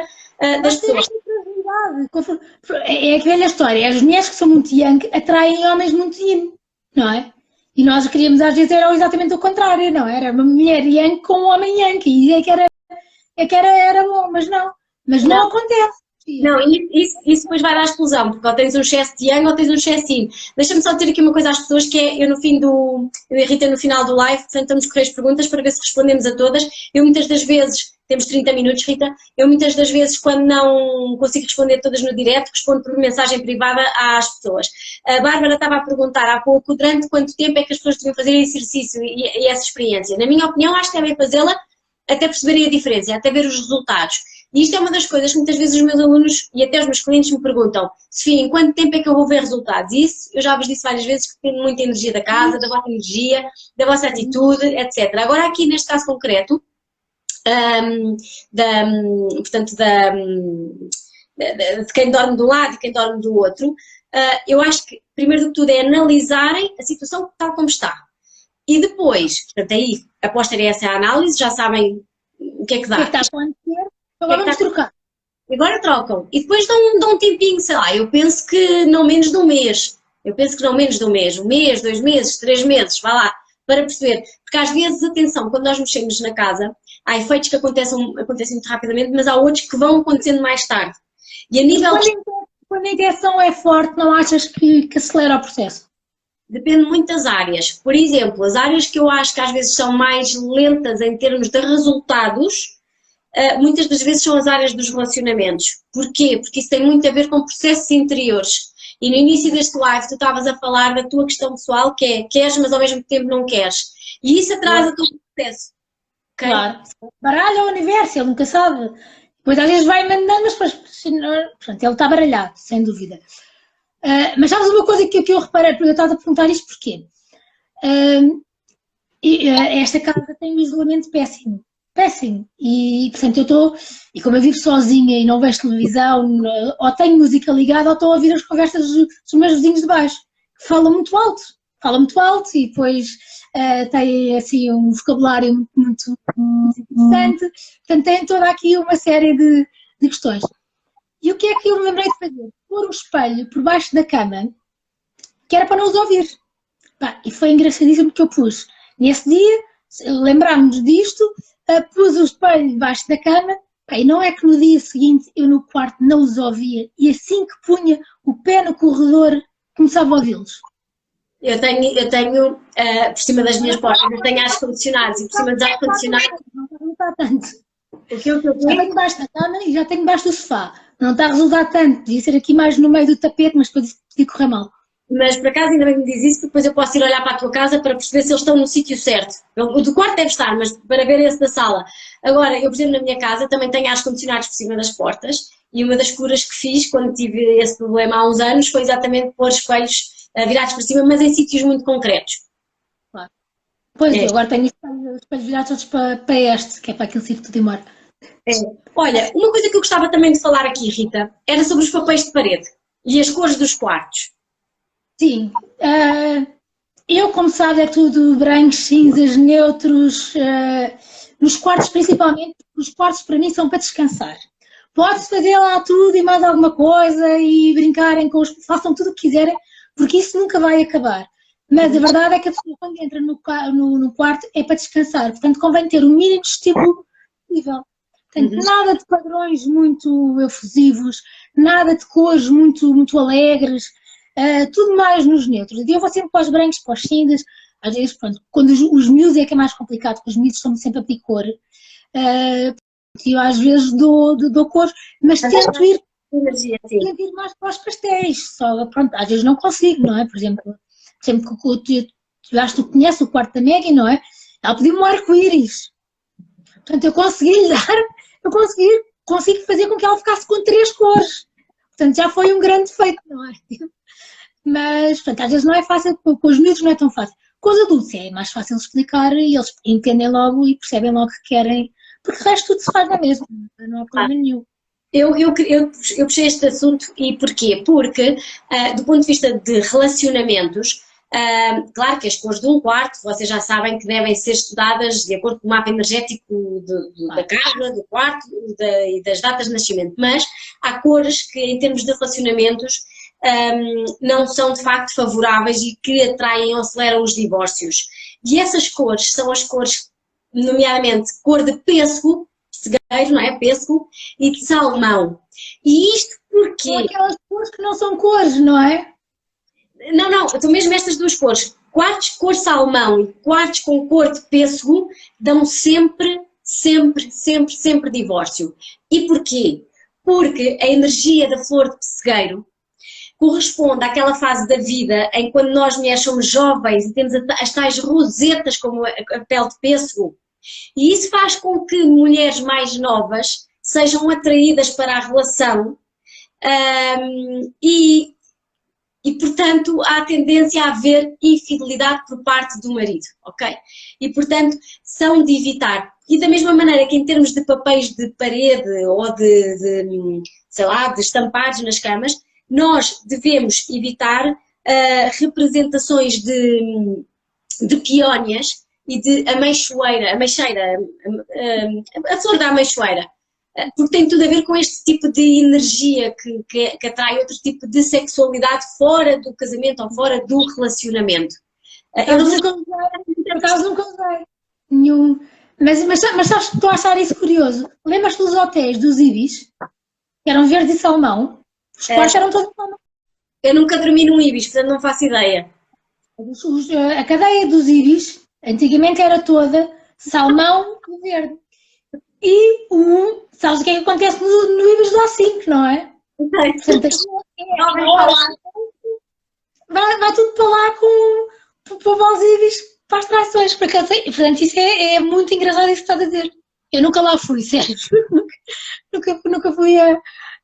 das pessoas. É a velha história, as mulheres que são muito yang atraem homens muito yin, não é? E nós queríamos às vezes era exatamente o contrário, não é? Era uma mulher yang com um homem yang, e é que era bom, mas não acontece. Não, isso depois vai dar explosão, porque ou tens um excesso de yang ou tens um excesso de yin. Deixa-me só dizer aqui uma coisa às pessoas, que é, eu e a Rita no final do live tentamos correr as perguntas para ver se respondemos a todas. Eu muitas das vezes, temos 30 minutos, Rita, eu muitas das vezes quando não consigo responder todas no direto, respondo por mensagem privada às pessoas. A Bárbara estava a perguntar há pouco, durante quanto tempo é que as pessoas deviam fazer esse exercício e essa experiência. Na minha opinião, acho que devem fazê-la até perceberem a diferença, até ver os resultados. E isto é uma das coisas que muitas vezes os meus alunos e até os meus clientes me perguntam: Sofia, em quanto tempo é que eu vou ver resultados? E isso, eu já vos disse várias vezes, que depende muito da energia da casa, da vossa energia, da vossa atitude, etc. Agora aqui neste caso concreto, de quem dorme de um lado e quem dorme do outro, eu acho que primeiro de tudo é analisarem a situação tal como está. E depois, portanto aí, após terem essa análise, já sabem o que é que dá. O que está a acontecer? Agora vamos trocar. Agora trocam. E depois dão um tempinho, sei lá, eu penso que não menos de um mês. Um mês, 2 meses, 3 meses, vá lá, para perceber. Porque às vezes, atenção, quando nós mexemos na casa, há efeitos que acontecem muito rapidamente, mas há outros que vão acontecendo mais tarde. E a nível... Quando a intenção é forte, não achas que acelera o processo? Depende muito das áreas. Por exemplo, as áreas que eu acho que às vezes são mais lentas em termos de resultados, muitas das vezes são as áreas dos relacionamentos. Porquê? Porque isso tem muito a ver com processos interiores. E no início deste live tu estavas a falar da tua questão pessoal, que é queres, mas ao mesmo tempo não queres. E isso atrasa todo o processo. Okay? Claro. Baralha o universo, ele nunca sabe. Depois às vezes vai mandando, mas depois, portanto, ele está baralhado, sem dúvida. Mas sabes uma coisa que eu reparei, porque eu estava a perguntar isto porquê? Esta casa tem um isolamento péssimo. Péssimo. E, portanto, eu estou, e como eu vivo sozinha e não vejo televisão, ou tenho música ligada, ou estou a ouvir as conversas dos meus vizinhos de baixo, que falam muito alto e depois têm assim um vocabulário muito interessante. Portanto, tem toda aqui uma série de questões. E o que é que eu me lembrei de fazer? Pôr um espelho por baixo da cama, que era para não os ouvir. E foi engraçadíssimo porque eu pus. Nesse dia, lembrámos disto, pus o espelho debaixo da cama, e não é que no dia seguinte eu no quarto não os ouvia, e assim que punha o pé no corredor, começava a ouvi-los. Eu tenho por cima das minhas portas, eu tenho ar-condicionados, e por cima dos ar-condicionados... Não está tanto. Já tenho debaixo da cama e já tenho debaixo do sofá. Não está a resultar tanto, podia ser aqui mais no meio do tapete, mas depois podia correr mal. Mas por acaso ainda bem que me diz isso, porque depois eu posso ir olhar para a tua casa para perceber se eles estão no sítio certo. O do quarto deve estar, mas para ver esse da sala. Agora, eu, por exemplo, na minha casa também tenho ar-condicionados por cima das portas e uma das curas que fiz quando tive esse problema há uns anos foi exatamente pôr espelhos virados para cima, mas em sítios muito concretos. Claro. Pois, eu agora tenho espelhos virados todos para este, que é para aquele sítio que tu demora. É. Olha, uma coisa que eu gostava também de falar aqui, Rita, era sobre os papéis de parede e as cores dos quartos. Sim. Eu, como sabe, é tudo brancos, cinzas, neutros, nos quartos principalmente, os quartos para mim são para descansar. Pode-se fazer lá tudo e mais alguma coisa e brincarem com os... façam tudo o que quiserem, porque isso nunca vai acabar. Mas a verdade é que a pessoa quando entra no quarto é para descansar, portanto convém ter o mínimo de estímulo possível. Portanto, nada de padrões muito efusivos, nada de cores muito, muito alegres, tudo mais nos neutros. E eu vou sempre para os brancos, para os cinzas, às vezes, pronto, quando os miúdos é que é mais complicado, porque os miúdos estão sempre a pedir cor. Eu às vezes dou cor, mas tento ir mais para os pastéis, só, pronto, às vezes não consigo, não é? Por exemplo, eu acho que tu conheces o quarto da Maggie, não é? Ela pediu-me um arco-íris. Portanto, eu consegui-lhe dar, consigo fazer com que ela ficasse com 3 cores. Portanto, já foi um grande feito, não é? Mas, portanto, às vezes não é fácil, com os miúdos não é tão fácil. Com os adultos é mais fácil explicar e eles entendem logo e percebem logo que querem, porque o resto tudo se faz na mesma, não há problema nenhum. Eu puxei este assunto e porquê? Porque, do ponto de vista de relacionamentos, claro que as cores de um quarto, vocês já sabem que devem ser estudadas de acordo com o mapa energético da casa, do quarto e das datas de nascimento, mas há cores que em termos de relacionamentos não são de facto favoráveis e que atraem ou aceleram os divórcios. E essas cores são as cores, nomeadamente cor de pêssego, não é? Pêssego e de salmão. E isto porque... São aquelas cores que não são cores, não é? Não, então mesmo estas duas cores, quartos cor salmão e quartos com cor de pêssego, dão sempre divórcio. E porquê? Porque a energia da flor de pessegueiro corresponde àquela fase da vida em quando nós mulheres somos jovens e temos as tais rosetas como a pele de pêssego. E isso faz com que mulheres mais novas sejam atraídas para a relação e, portanto, há tendência a haver infidelidade por parte do marido, ok? E, portanto, são de evitar. E da mesma maneira que em termos de papéis de parede ou sei lá, de estampados nas camas, nós devemos evitar representações de peónias e de ameixeira, a flor da ameixoeira, porque tem tudo a ver com este tipo de energia que atrai outro tipo de sexualidade fora do casamento ou fora do relacionamento. Eu não sei como por acaso nunca usei nenhum. Mas sabes que estou a achar isso curioso. Lembras-te dos hotéis dos Ibis? Que eram verde e salmão? Os quartos eram todos salmão. Eu nunca dormi num Ibis, portanto não faço ideia. A cadeia dos Ibis antigamente era toda salmão e verde. E sabes o que é que acontece no Ibis do A5, não é? Portanto, vai tudo para lá para os Ibis, para as traições. Portanto, isso é muito engraçado isso que estás a dizer. Eu nunca lá fui, sério. Nunca fui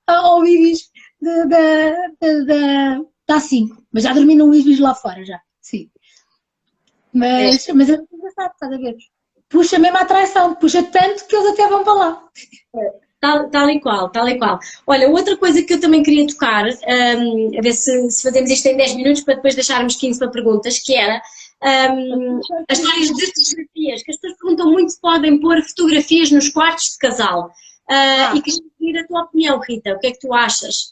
ao Ibis da A5. Mas já dormi num Ibis lá fora, já. Sim. Mas é muito engraçado, estás a ver? Puxa mesmo a atração, puxa tanto que eles até vão para lá. Tal e qual. Olha, outra coisa que eu também queria tocar, a ver se fazemos isto em 10 minutos para depois deixarmos 15 para perguntas, que era as histórias de fotografias, que as pessoas perguntam muito se podem pôr fotografias nos quartos de casal. E queria pedir a tua opinião, Rita, o que é que tu achas?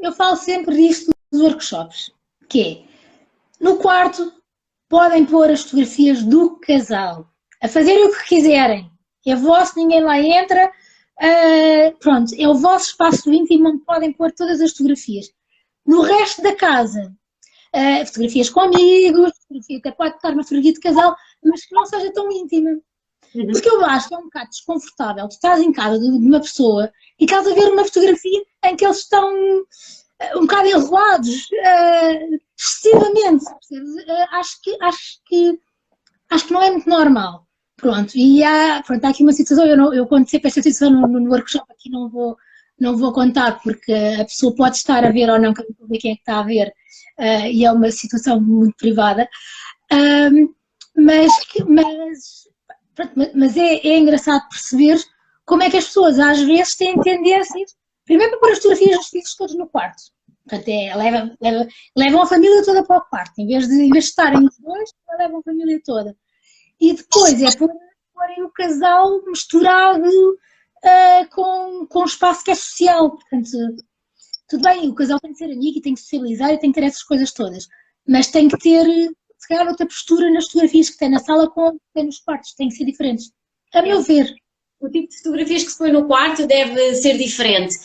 Eu falo sempre disto nos workshops, que é, no quarto podem pôr as fotografias do casal, a fazerem o que quiserem, é vosso, ninguém lá entra, pronto, é o vosso espaço íntimo onde podem pôr todas as fotografias. No resto da casa, fotografias com amigos, até pode estar uma fotografia de casal, mas que não seja tão íntima. Porque eu acho que é um bocado desconfortável, tu estás em casa de uma pessoa e estás a ver uma fotografia em que eles estão um bocado enrolados, excessivamente, percebes? Acho que não é muito normal. Pronto, e há aqui uma situação, eu conto sempre esta situação no workshop, aqui não vou contar porque a pessoa pode estar a ver ou não, que eu não vou ver quem é que está a ver, e é uma situação muito privada. Mas é engraçado perceber como é que as pessoas às vezes têm tendências, primeiro para pôr as fotografias dos filhos todos no quarto. Portanto, levam a família toda para o quarto, em vez de estarem os dois, levam a família toda. E depois é porem o casal misturado com um espaço que é social. Portanto, tudo bem, o casal tem que ser amigo e tem que socializar e tem que ter essas coisas todas, mas tem que ter, se calhar, outra postura nas fotografias que tem na sala com que tem nos quartos, tem que ser diferentes, a meu ver. O tipo de fotografias que se põe no quarto deve ser diferente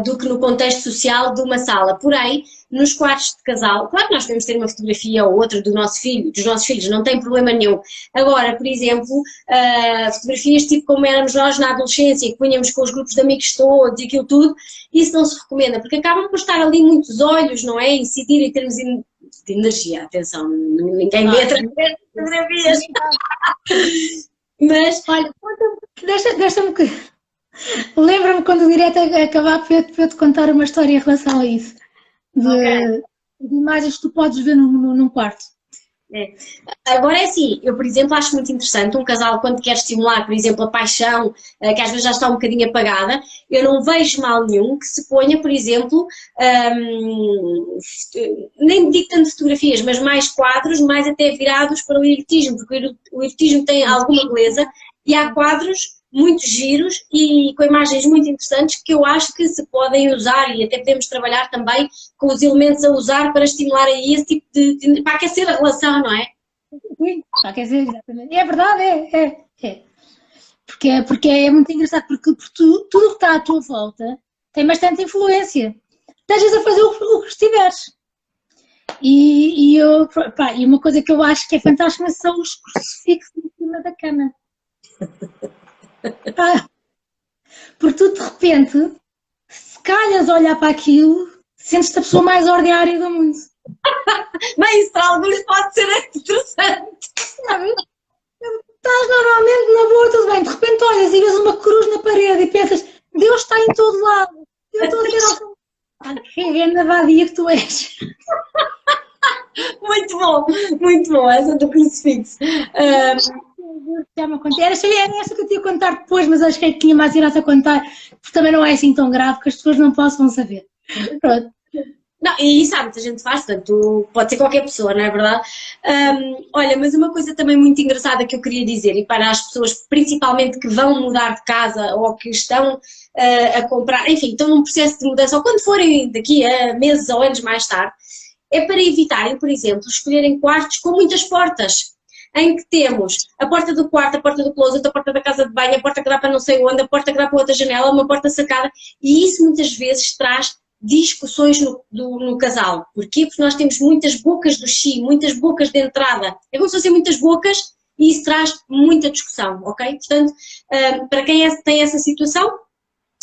do que no contexto social de uma sala. Porém, nos quartos de casal, claro que nós podemos ter uma fotografia ou outra do nosso filho, dos nossos filhos, não tem problema nenhum. Agora, por exemplo, fotografias tipo como éramos nós na adolescência, que punhamos com os grupos de amigos todos e aquilo tudo, isso não se recomenda, porque acabam por estar ali muitos olhos, não é? Incidir em termos de energia, atenção, ninguém vê através de fotografias. Mas, olha, deixa-me que... Lembra-me quando o direto acabar para eu te contar uma história em relação a isso. De imagens que tu podes ver num quarto. Agora é assim, eu por exemplo acho muito interessante um casal quando quer estimular, por exemplo, a paixão, que às vezes já está um bocadinho apagada, eu não vejo mal nenhum que se ponha, por exemplo, nem digo tanto fotografias, mas mais quadros, mais até virados para o erotismo, porque o erotismo tem alguma beleza e há quadros muito giros e com imagens muito interessantes que eu acho que se podem usar e até podemos trabalhar também com os elementos a usar para estimular aí esse tipo para aquecer a relação, não é? Sim, para aquecer, exatamente. É verdade, é. Porque é muito engraçado, porque tudo que está à tua volta tem bastante influência. Estejas a fazer o que estiveres. E uma coisa que eu acho que é fantástica são os crucifixos em cima da cama. Porque tu de repente, se calhas olhar para aquilo, sentes-te a pessoa mais ordinária do mundo. Bem, isso para alguns pode ser interessante. Estás normalmente na boa, tudo bem, de repente olhas e vês uma cruz na parede e pensas, Deus está em todo lado. Eu estou a ver ao seu... Que grande vadia que tu és. Muito bom, essa do crucifixo. Já me aconteceu. Era essa que eu tinha a contar depois, mas acho que tinha mais graça a contar, porque também não é assim tão grave que as pessoas não possam saber. Pronto. Não, e isso há muita gente faz, portanto, pode ser qualquer pessoa, não é verdade? Olha, mas uma coisa também muito engraçada que eu queria dizer, e para as pessoas principalmente que vão mudar de casa ou que estão a comprar, enfim, estão num processo de mudança, ou quando forem daqui a meses ou anos mais tarde, é para evitarem, por exemplo, escolherem quartos com muitas portas, em que temos a porta do quarto, a porta do closet, a porta da casa de banho, a porta que dá para não sei onde, a porta que dá para outra janela, uma porta sacada, e isso muitas vezes traz discussões no casal. Porquê? Porque nós temos muitas bocas do chi, muitas bocas de entrada. É como se fossem muitas bocas e isso traz muita discussão, ok? Portanto, para quem tem essa situação,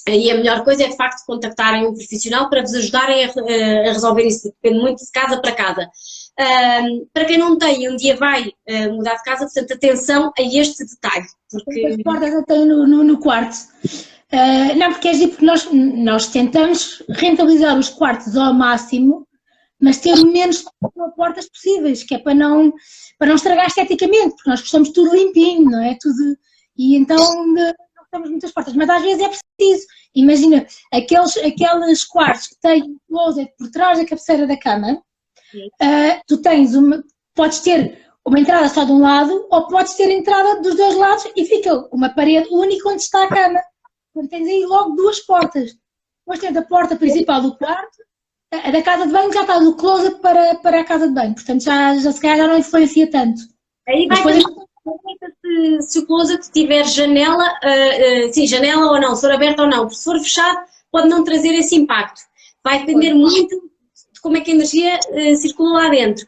aí a melhor coisa é de facto contactarem um profissional para vos ajudarem a resolver isso, depende muito de casa para casa. Para quem não tem, um dia vai mudar de casa, portanto atenção a este detalhe. Porque as portas eu tenho no quarto. Não, porque é giro, porque nós tentamos rentabilizar os quartos ao máximo, mas ter o menos portas possíveis, que é para não estragar esteticamente, porque nós gostamos de tudo limpinho, não é? Tudo, e então não temos muitas portas, mas às vezes é preciso. Imagina, aqueles quartos que têm um closet por trás da cabeceira da cama, tu podes ter uma entrada só de um lado ou podes ter a entrada dos dois lados e fica uma parede única onde está a cama. Então tens aí logo duas portas. Depois tens a porta principal do quarto, a da casa de banho já está do closet para a casa de banho, portanto já se calhar já não influencia tanto. Aí vai se o closet tiver janela, sim, janela ou não, se for aberta ou não, se for fechado pode não trazer esse impacto. Vai depender muito de como é que a energia circula lá dentro.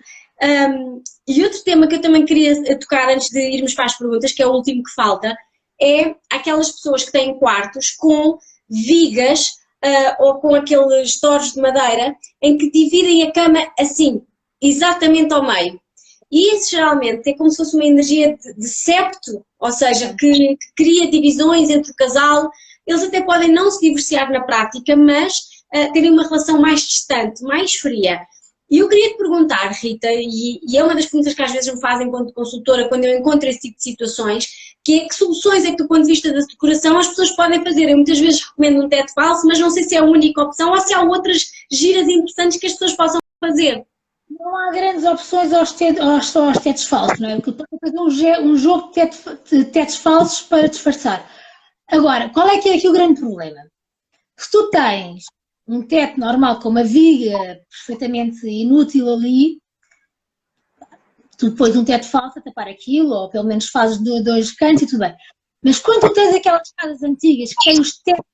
E outro tema que eu também queria tocar antes de irmos para as perguntas, que é o último que falta, é aquelas pessoas que têm quartos com vigas ou com aqueles torres de madeira, em que dividem a cama assim, exatamente ao meio. E isso geralmente é como se fosse uma energia de septo, ou seja, que cria divisões entre o casal. Eles até podem não se divorciar na prática, mas terem uma relação mais distante, mais fria. E eu queria te perguntar, Rita, e é uma das perguntas que às vezes me fazem enquanto consultora, quando eu encontro esse tipo de situações, que é que soluções é que do ponto de vista da decoração as pessoas podem fazer? Eu muitas vezes recomendo um teto falso, mas não sei se é a única opção ou se há outras giras interessantes que as pessoas possam fazer. Não há grandes opções só aos tetos falsos, não é? Porque eu estou a fazer um jogo de tetos falsos para disfarçar. Agora, qual é que é aqui o grande problema? Se tu tens um teto normal com uma viga perfeitamente inútil ali, tu pões um teto falso a tapar aquilo, ou pelo menos fazes dois cantos e tudo bem. Mas quando tu tens aquelas casas antigas que têm os tetos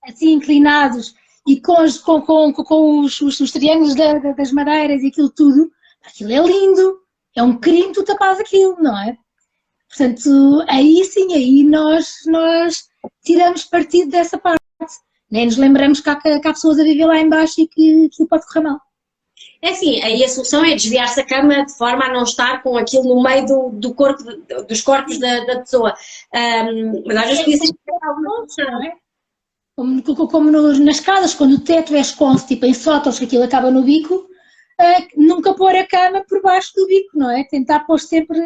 assim inclinados e com os triângulos das madeiras e aquilo tudo, aquilo é lindo, é um crime tu tapares aquilo, não é? Portanto, aí sim, aí nós tiramos partido dessa parte. Nem nos lembramos que há pessoas a viver lá em baixo e que aquilo pode correr mal. É assim, aí a solução é desviar-se a cama de forma a não estar com aquilo no meio do corpo, dos corpos da pessoa. Mas às vezes podia ser alguma solução. Como nas casas, quando o teto é esconso, tipo em sótãos, que aquilo acaba no bico, nunca pôr a cama por baixo do bico, não é? Tentar pôr sempre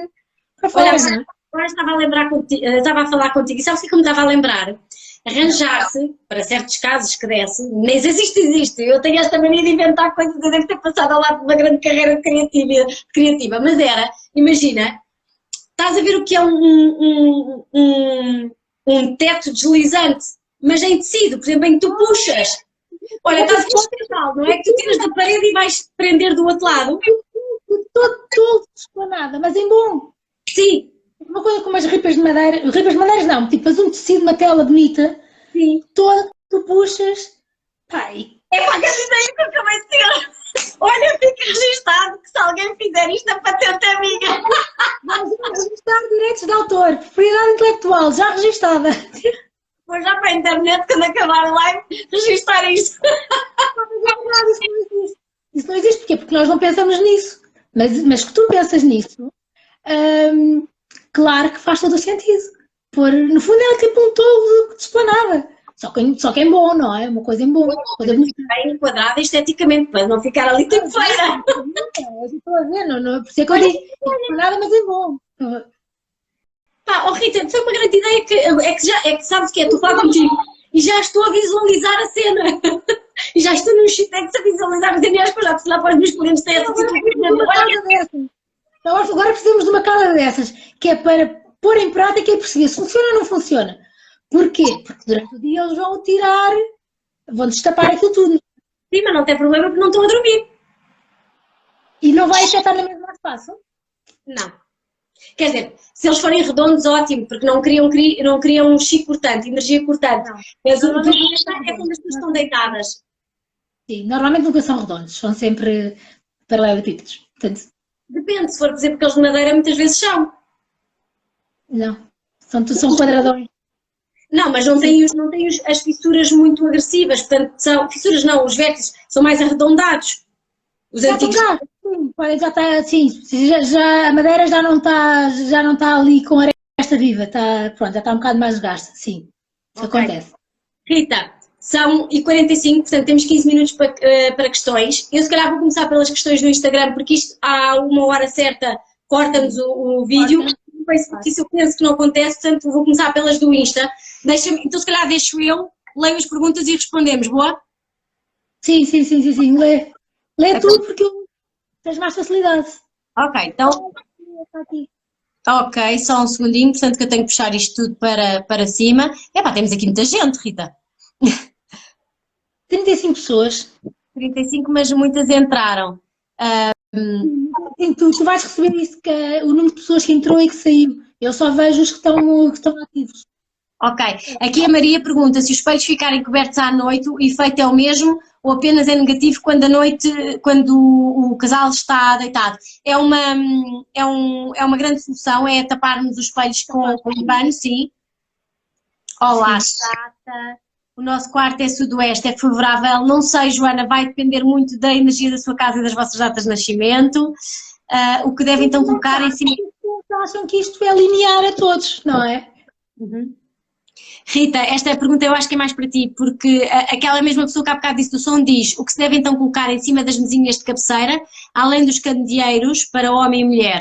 para fora. Olha, agora estava a lembrar contigo, estava a falar contigo, e sabes o que eu me estava a lembrar? Arranjar-se, para certos casos que desse, nem sei se isto existe, eu tenho esta mania de inventar coisas, eu devo ter passado ao lado de uma grande carreira criativa, mas era, imagina, estás a ver o que é um teto deslizante, mas em tecido, por exemplo, em que tu puxas. Olha, estás a ver, não é que tu tiras da parede e vais prender do outro lado? Todo esplanada, mas em bom. Sim. Uma coisa como as ripas de madeiras não, tipo, faz um tecido, uma tela bonita, sim. Toda, tu puxas, pai. É para que ideia que eu acabei de ter. Olha, fica registado que se alguém fizer isto, a patente é minha. Vamos registrar direitos de autor, propriedade intelectual, já registada. Vou já para a internet, quando acabar a live, registrar isto. Isso não existe, porquê? Porque nós não pensamos nisso. Mas que tu pensas nisso, claro que faz todo o sentido. No fundo é tipo um tolo de esplanada. Só que é bom, não é? Uma coisa em bom. Bem enquadrada esteticamente, para não ficar ali tipo feira. Estou a ver, não, por isso é que eu digo, esplanada, mas é bom. Pá, Rita, foi uma grande ideia que sabes o que é? Estou a falar contigo e já estou a visualizar a cena. E já estou num shitex a visualizar as ideias que eu já preciso lá para os meus clientes terem essa situação. Agora precisamos de uma casa dessas, que é para pôr em prática e perceber se funciona ou não funciona. Porquê? Porque durante o dia eles vão tirar, vão destapar aquilo tudo. Sim, mas não tem problema porque não estão a dormir. E não vai afetar na mesma espaço? Não. Quer dizer, se eles forem redondos, ótimo, porque não criam um chico cortante, energia cortante. Mas o problema é quando as pessoas estão deitadas. Sim, normalmente nunca são redondos, são sempre paralelepípedos. Portanto, depende, se for, por exemplo, aqueles de madeira muitas vezes são. Não, são quadradões. Não, mas não têm as fissuras muito agressivas, portanto, fissuras não, os vértices são mais arredondados. Os antigos. Sim, já está, sim, a madeira já não está ali com a aresta viva, pronto, já está um bocado mais desgasta, sim, isso acontece. Rita, são e 45, portanto temos 15 minutos para questões. Eu se calhar vou começar pelas questões do Instagram, porque isto há uma hora certa corta-nos o vídeo. No Facebook isso eu penso que não acontece, portanto vou começar pelas do Insta. Então se calhar deixo eu, leio as perguntas e respondemos, boa? Sim, lê tudo porque tens mais facilidade. Ok, então... Ok, só um segundinho, portanto que eu tenho que puxar isto tudo para cima. Epá, temos aqui muita gente, Rita. 35 pessoas. 35, mas muitas entraram. Tu vais receber isso, o número de pessoas que entrou e que saiu. Eu só vejo os que estão ativos. Ok, aqui a Maria pergunta se os espelhos ficarem cobertos à noite, o efeito é o mesmo ou apenas é negativo quando o casal está deitado? É uma grande solução, é taparmos os espelhos com um pano, sim. Olá, chata. o nosso quarto é sudoeste, é favorável. Não sei, Joana, vai depender muito da energia da sua casa e das vossas datas de nascimento. O que devem então colocar em cima... Acham que isto é linear a todos, não é? Uhum. Rita, esta pergunta eu acho que é mais para ti, porque aquela mesma pessoa que há bocado disse do som diz o que se deve então colocar em cima das mesinhas de cabeceira, além dos candeeiros para homem e mulher.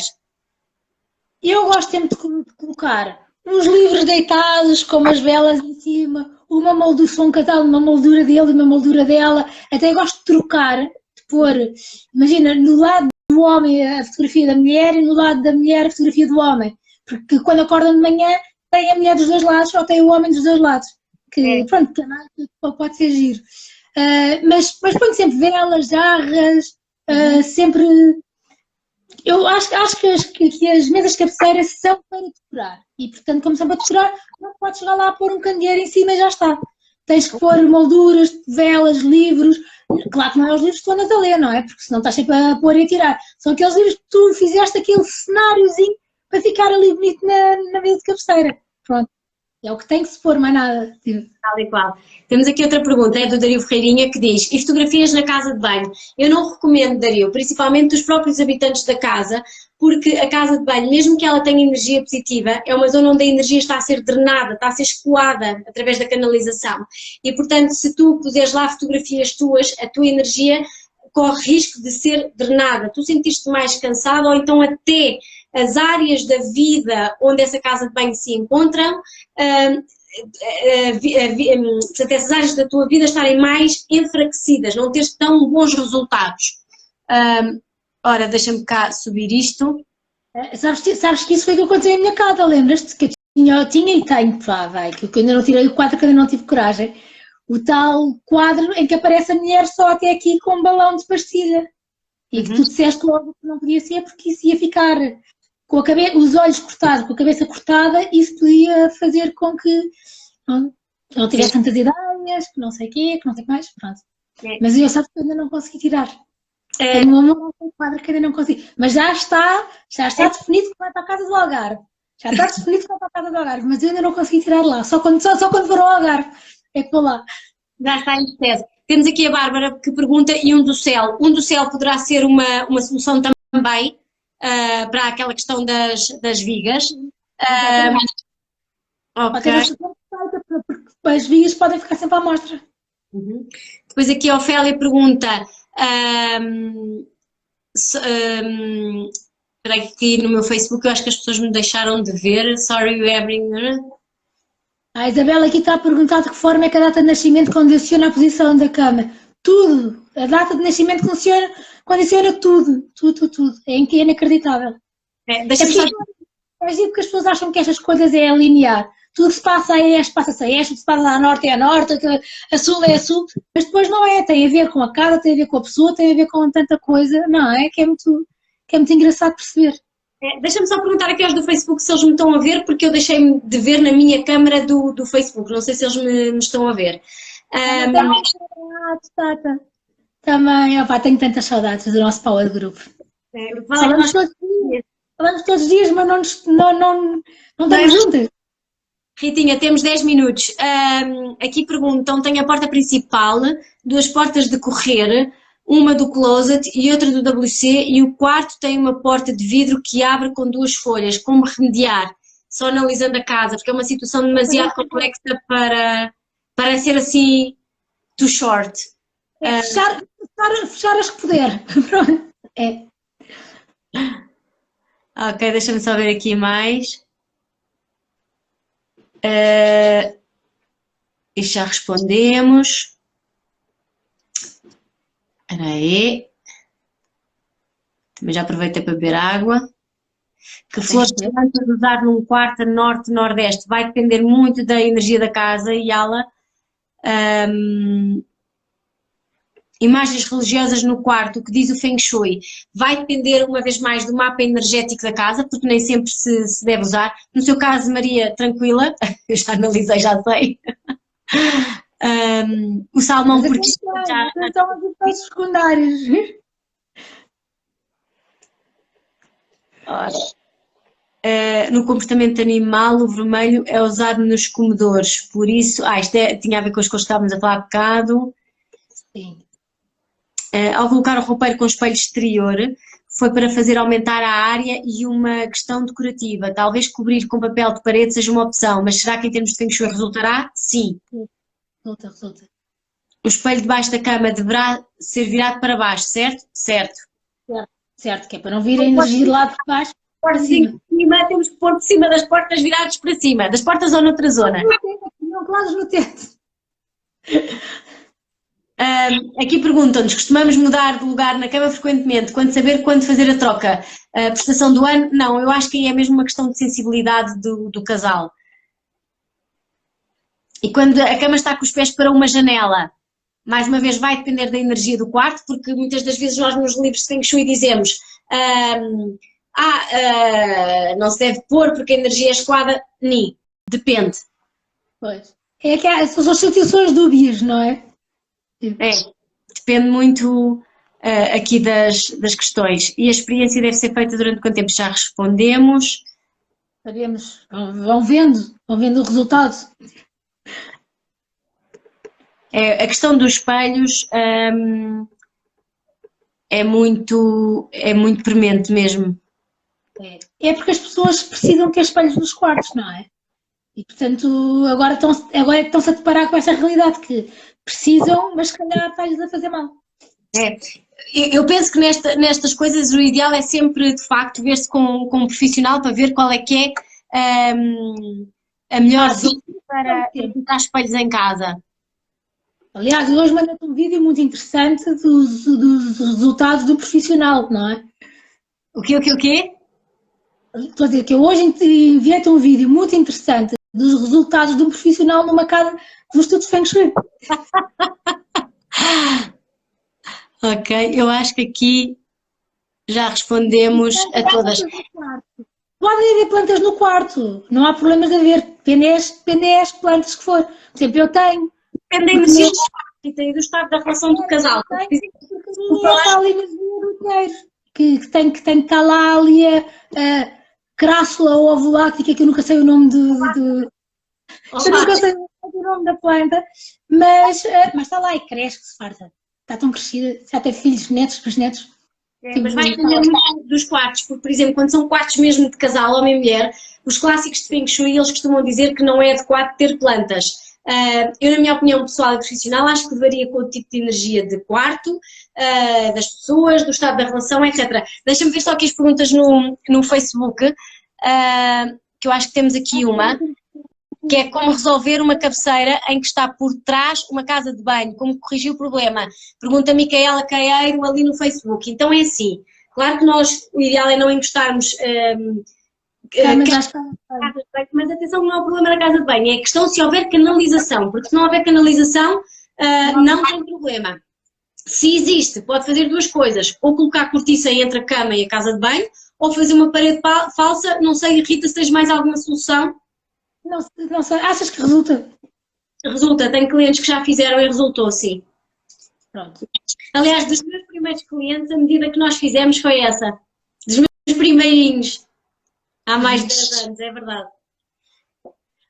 Eu gosto sempre de colocar uns livros deitados com umas velas em cima, uma moldura, um catálogo, uma moldura dele e uma moldura dela. Até gosto de trocar, de pôr, imagina, no lado do homem a fotografia da mulher e no lado da mulher a fotografia do homem. Porque quando acordam de manhã tem a mulher dos dois lados ou tem o homem dos dois lados. Que, pronto, também pode ser giro. Mas ponho sempre velas, jarras, sempre... Eu acho que as mesas de cabeceira são para decorar. E, portanto, como são para decorar, não podes chegar lá a pôr um candeeiro em cima e já está. Tens que pôr molduras, velas, livros. Claro que não é os livros que tu andas a ler, não é? Porque senão estás sempre a pôr e a tirar. São aqueles livros que tu fizeste aquele cenáriozinho para ficar ali bonito na mesa de cabeceira. Pronto. É o que tem que se pôr, mais nada. Tal e qual. Temos aqui outra pergunta, é do Dario Ferreirinha, que diz: e fotografias na casa de banho? Eu não recomendo, Dario, principalmente dos próprios habitantes da casa, porque a casa de banho, mesmo que ela tenha energia positiva, é uma zona onde a energia está a ser drenada, está a ser escoada através da canalização. E, portanto, se tu puseres lá fotografias tuas, a tua energia corre risco de ser drenada. Tu sentiste mais cansado ou então até as áreas da vida onde essa casa de banho se encontram, portanto, essas áreas da tua vida estarem mais enfraquecidas, não teres tão bons resultados. Ora, deixa-me cá subir isto. Sabes que isso foi o que aconteceu em minha casa, lembras-te? Que eu tinha e tenho, que eu ainda não tirei o quadro, que ainda não tive coragem. O tal quadro em que aparece a mulher só até aqui com um balão de pastilha. E que tu disseste logo que não podia ser porque isso ia ficar com os olhos cortados, com a cabeça cortada, isso podia fazer com que não tivesse tantas ideias, que não sei o quê, que não sei o que mais, pronto. Mas eu sabes que ainda não consegui tirar. Tenho um quadro que ainda não consegui. Mas já está definido que vai para a casa do Algarve. Já está definido que vai para a casa do Algarve, mas eu ainda não consegui tirar lá. Só quando for ao Algarve é que vou lá. Já está em processo. Temos aqui a Bárbara que pergunta, e um do céu? Um do céu poderá ser uma solução também para aquela questão das vigas. Ok. Porque as vigas podem ficar sempre à mostra. Depois aqui a Ofélia pergunta, espera aqui no meu Facebook, eu acho que as pessoas me deixaram de ver, sorry everyone. A Isabela aqui está a perguntar de que forma é que a data de nascimento condiciona a posição da cama. Tudo! A data de nascimento condiciona tudo. Tudo. É inacreditável. Deixa-me só... É giro porque as pessoas acham que estas coisas é linear. Tudo que se passa a este, passa-se a este, o que se passa a norte é a norte, a sul é a sul, mas depois não é. Tem a ver com a casa, tem a ver com a pessoa, tem a ver com tanta coisa, não é? Que é muito engraçado perceber. Deixa-me só perguntar aqui aos do Facebook se eles me estão a ver, porque eu deixei-me de ver na minha câmara do Facebook, não sei se eles me estão a ver. Também, tenho tantas saudades do nosso Power Group. Falamos todos os dias, mas não estamos juntas. Ritinha, temos 10 minutos. Aqui perguntam, tem a porta principal, 2 portas de correr, uma do closet e outra do WC, e o quarto tem uma porta de vidro que abre com 2 folhas. Como remediar? Só analisando a casa, porque é uma situação demasiado complexa para ser assim too short. Fechar as que puder. Pronto. Ok, deixa-me só ver aqui mais. Isto já respondemos. Espera aí. Também já aproveitei para beber água. Que flores de plantas usar num quarto norte-nordeste? Vai depender muito da energia da casa e ela. Imagens religiosas no quarto, o que diz o Feng Shui? Vai depender, uma vez mais, do mapa energético da casa, porque nem sempre se deve usar. No seu caso, Maria, tranquila, eu já analisei, já sei. O salmão, porque já estão a ver os secundários. Ora, no comportamento animal, o vermelho é usado nos comedores, por isso, isto tinha a ver com as coisas que estávamos a falar há bocado. Sim. Ao colocar o roupeiro com espelho exterior, foi para fazer aumentar a área e uma questão decorativa. Talvez cobrir com papel de parede seja uma opção, mas será que em termos de Feng Shui resultará? Sim. Resulta. O espelho debaixo da cama deverá ser virado para baixo, certo? Certo. Certo, que é para não vir a energia de lá de baixo para cima. Temos que pôr por cima das portas virados para cima, das portas ou noutra zona. Não colados no teto. Aqui perguntam-nos, costumamos mudar de lugar na cama frequentemente, quando saber quando fazer a troca? A prestação do ano? Não, eu acho que aí é mesmo uma questão de sensibilidade do casal. E quando a cama está com os pés para uma janela, mais uma vez vai depender da energia do quarto, porque muitas das vezes nós nos livros de Feng Shui dizemos não se deve pôr porque a energia é escoada, depende. Pois. É que são as situações dúbias, não é? Depende muito aqui das questões. E a experiência deve ser feita durante quanto tempo? Já respondemos. Sabemos, vão vendo o resultado. A questão dos espelhos é muito premente mesmo. É porque as pessoas precisam ter espelhos nos quartos, não é? E portanto agora estão-se a deparar com essa realidade que precisam, mas se calhar está-lhes a fazer mal. Eu penso que nestas coisas o ideal é sempre de facto ver-se com um profissional para ver qual é que é a melhor zona para colocar espelhos em casa. Aliás, hoje mandei-te um vídeo muito interessante dos resultados do profissional, não é? O quê? Estou a dizer que eu hoje enviei-te um vídeo muito interessante dos resultados de um profissional numa casa de um estudo de Feng Shui. Ok, eu acho que aqui já respondemos a todas. Podem haver plantas no quarto, não há problemas de haver, depende das plantas que for. Por exemplo, eu tenho. Depende da energia do quarto e do estado da relação do casal. Está ali na zona que tem que estar lá ali a crássula ou ovuláctica, que eu nunca sei o nome eu nunca sei o nome da planta, mas está lá e cresce, que se farta. Está tão crescida, já tem filhos, netos, bisnetos. Mas vai depender muito dos quartos, porque, por exemplo, quando são quartos mesmo de casal, homem e mulher, os clássicos de Feng Shui, eles costumam dizer que não é adequado ter plantas. Eu, na minha opinião pessoal e profissional, acho que varia com o tipo de energia de quarto, das pessoas, do estado da relação, etc. Deixa-me ver só aqui as perguntas no Facebook, que eu acho que temos aqui uma, que é como resolver uma cabeceira em que está por trás uma casa de banho, como corrigir o problema. Pergunta a Micaela Caeiro ali no Facebook. Então é assim, claro que o ideal é não encostarmos mas atenção, não é o problema da casa de banho, é a questão se houver canalização, porque se não houver canalização não tem problema. Se existe, pode fazer duas coisas, ou colocar cortiça entre a cama e a casa de banho, ou fazer uma parede falsa. Não sei, Rita, se tens mais alguma solução? Não sei, achas que resulta? Resulta, tenho clientes que já fizeram e resultou, sim. Pronto. Aliás, dos meus primeiros clientes, a medida que nós fizemos foi essa. Dos meus primeirinhos. Há mais de 10 anos, é verdade.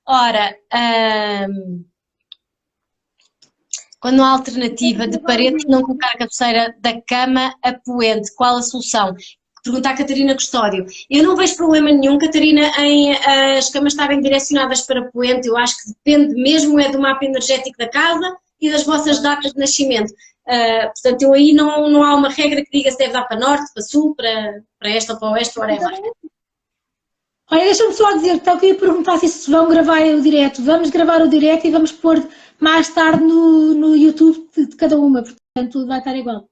Ora, quando há alternativa de parede, não colocar a cabeceira da cama a poente, qual a solução? Pergunta a Catarina Custódio. Eu não vejo problema nenhum, Catarina, em as camas estarem direcionadas para poente. Eu acho que depende mesmo do mapa energético da casa e das vossas datas de nascimento. Portanto, eu aí não há uma regra que diga se deve dar para norte, para sul, para este ou para oeste, whatever. Olha, deixa-me só dizer, então, que eu ia perguntar se vão gravar o direto. Vamos gravar o direto e vamos pôr mais tarde no YouTube de cada uma, portanto tudo vai estar igual.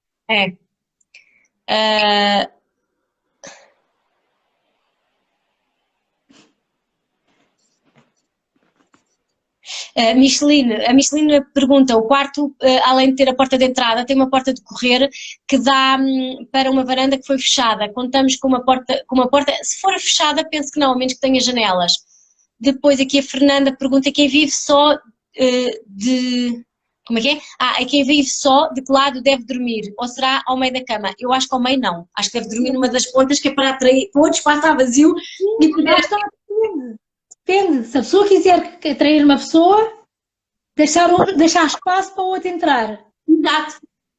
A Micheline pergunta, o quarto, além de ter a porta de entrada, tem uma porta de correr que dá para uma varanda que foi fechada. Contamos com uma porta, se for fechada, penso que não, a menos que tenha janelas. Depois aqui a Fernanda pergunta, quem vive só Como é que é? É quem vive só, de que lado deve dormir? Ou será ao meio da cama? Eu acho que ao meio não. Acho que deve dormir numa das pontas, que é para atrair, para outro espaço estar vazio e poder... Depende. Depende. Se a pessoa quiser atrair uma pessoa, deixar espaço para o outro entrar. Exato.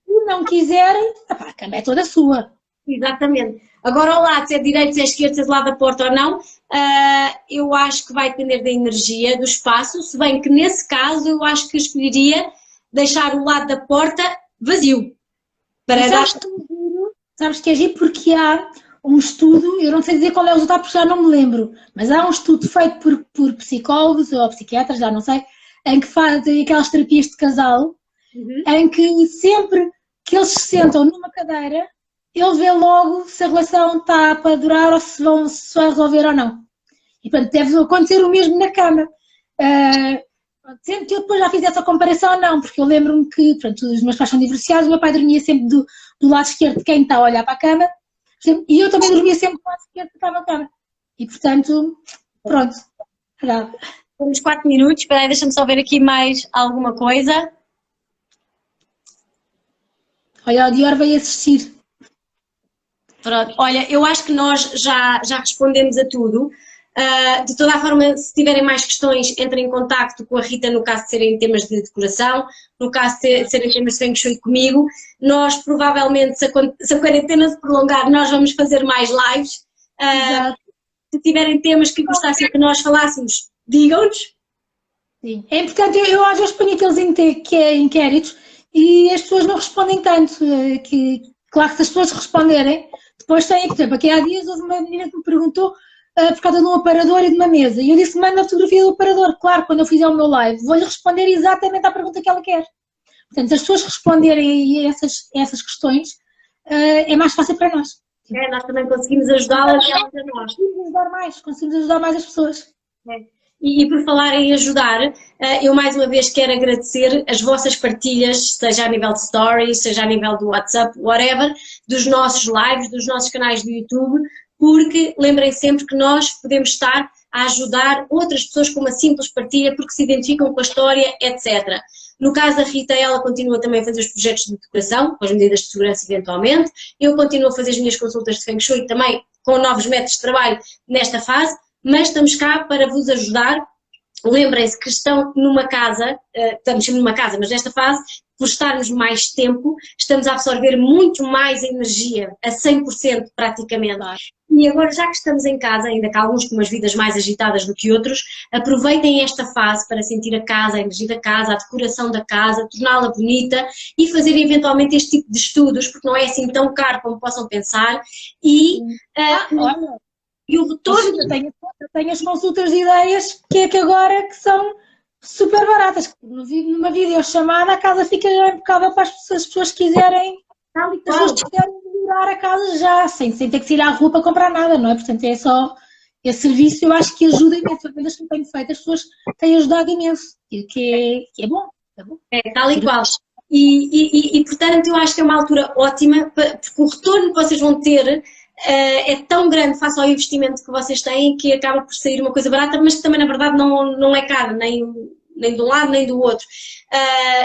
Se não quiserem, a cama é toda sua. Exatamente. Agora ao lado, se é direito, se é esquerdo, se é do lado da porta ou não, eu acho que vai depender da energia, do espaço, se bem que nesse caso eu acho que escolheria deixar o lado da porta vazio. Para dar... Sabes que é giro porque há um estudo, eu não sei dizer qual é o resultado porque já não me lembro, mas há um estudo feito por psicólogos ou psiquiatras, já não sei, em que fazem aquelas terapias de casal, em que sempre que eles se sentam numa cadeira, ele vê logo se a relação está para durar ou se vai resolver ou não. E portanto deve acontecer o mesmo na cama. Sempre que eu depois já fiz essa comparação, não, porque eu lembro-me que, pronto, os meus pais são divorciados, o meu pai dormia sempre do lado esquerdo de quem está a olhar para a cama, e eu também dormia sempre do lado esquerdo que estava na cama. E portanto, pronto. Temos 4 minutos, espera aí, deixa-me só ver aqui mais alguma coisa. Olha, o Dior veio assistir. Pronto. Olha, eu acho que nós já respondemos a tudo. De toda a forma, se tiverem mais questões, entrem em contacto com a Rita no caso de serem temas de decoração, no caso de serem temas de Feng Shui comigo. Nós provavelmente, se a quarentena se prolongar, nós vamos fazer mais lives. Se tiverem temas que gostassem que nós falássemos, digam-nos. Sim. É importante, eu às vezes ponho aqueles inquéritos e as pessoas não respondem tanto. Claro que se as pessoas responderem, depois têm, por exemplo, aqui há dias houve uma menina que me perguntou por causa de um aparador e de uma mesa. E eu disse, manda a fotografia do aparador. Claro, quando eu fizer o meu live, vou-lhe responder exatamente à pergunta que ela quer. Portanto, se as pessoas responderem a essas questões, é mais fácil para nós. Nós também conseguimos ajudá-las e elas a nós. Conseguimos ajudar mais as pessoas. E por falar em ajudar, eu mais uma vez quero agradecer as vossas partilhas, seja a nível de stories, seja a nível do WhatsApp, whatever, dos nossos lives, dos nossos canais do YouTube, porque lembrem sempre que nós podemos estar a ajudar outras pessoas com uma simples partilha porque se identificam com a história, etc. No caso da Rita, ela continua também a fazer os projetos de decoração, com as medidas de segurança eventualmente. Eu continuo a fazer as minhas consultas de Feng Shui também com novos métodos de trabalho nesta fase, mas estamos cá para vos ajudar. Lembrem-se que estão numa casa, estamos sempre numa casa, mas nesta fase, por estarmos mais tempo, estamos a absorver muito mais energia, a 100% praticamente. E agora, já que estamos em casa, ainda que alguns com umas vidas mais agitadas do que outros, aproveitem esta fase para sentir a casa, a energia da casa, a decoração da casa, torná-la bonita e fazer eventualmente este tipo de estudos, porque não é assim tão caro como possam pensar. E o retorno... Eu tenho as consultas de ideias que agora que são super baratas. Numa videochamada a casa fica já impecável para as pessoas quiserem, melhorar a casa já, sem ter que ir à rua para comprar nada, não é? Portanto, é só esse serviço, eu acho que ajuda imenso. As vendas que eu tenho feito, as pessoas têm ajudado imenso, que é bom. É, tal e qual. E, portanto, eu acho que é uma altura ótima, porque o retorno que vocês vão ter é tão grande face ao investimento que vocês têm que acaba por sair uma coisa barata, mas que também na verdade não é cara, nem de um lado nem do outro.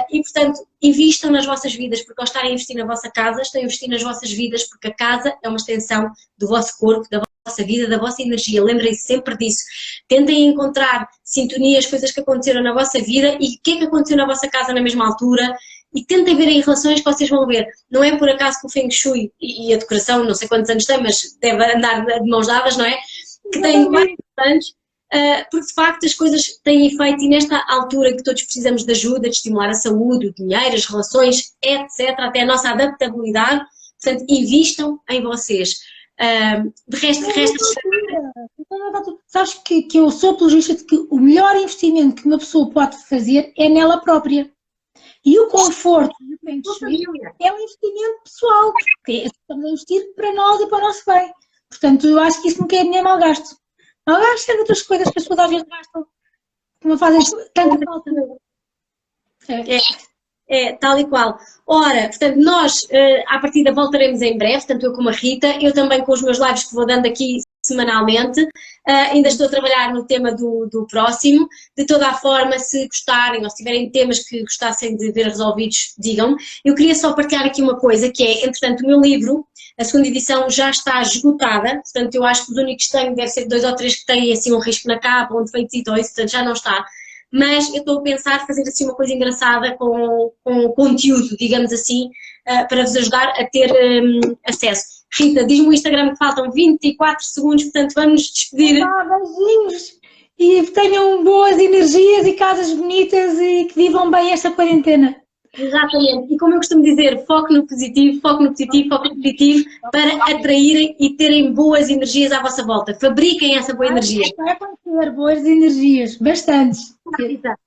E portanto, invistam nas vossas vidas, porque ao estarem a investir na vossa casa, estão a investir nas vossas vidas, porque a casa é uma extensão do vosso corpo, da vossa vida, da vossa energia. Lembrem-se sempre disso. Tentem encontrar sintonias, coisas que aconteceram na vossa vida e o que é que aconteceu na vossa casa na mesma altura. E tentem ver em relações que vocês vão ver. Não é por acaso que o Feng Shui e a decoração, não sei quantos anos tem, mas deve andar de mãos dadas, não é? Que tem vários anos, porque de facto as coisas têm efeito e nesta altura que todos precisamos de ajuda, de estimular a saúde, o dinheiro, as relações, etc., até a nossa adaptabilidade, portanto, invistam em vocês. De resto... Sabes que eu sou apologista de que o melhor investimento que uma pessoa pode fazer é nela própria. E o conforto do Feng Shui é um investimento pessoal, porque estamos a investir para nós e para o nosso bem. Portanto, eu acho que isso nunca é dinheiro mal gasto. Mal gasto é de outras coisas que as pessoas às vezes gastam, que não fazem tanta falta. Tal e qual. Ora, portanto, nós à partida voltaremos em breve, tanto eu como a Rita, eu também com os meus lives que vou dando aqui semanalmente. Ainda estou a trabalhar no tema do próximo. De toda a forma, se gostarem ou se tiverem temas que gostassem de ver resolvidos, digam-me. Eu queria só partilhar aqui uma coisa, que é, entretanto, o meu livro, a segunda edição, já está esgotada. Portanto, eu acho que os únicos que tenho deve ser 2 ou 3 que têm assim um risco na capa, um defeito e dois, portanto já não está. Mas eu estou a pensar fazer assim uma coisa engraçada com conteúdo, digamos assim, para vos ajudar a ter acesso. Rita, diz-me o Instagram que faltam 24 segundos, portanto vamos nos despedir. Beijinhos e tenham boas energias e casas bonitas e que vivam bem esta quarentena. Exatamente, e como eu costumo dizer, foco no positivo, foco no positivo, foco no positivo, para atraírem e terem boas energias à vossa volta. Fabriquem essa boa energia. Vai acontecer boas energias, bastantes. Rita,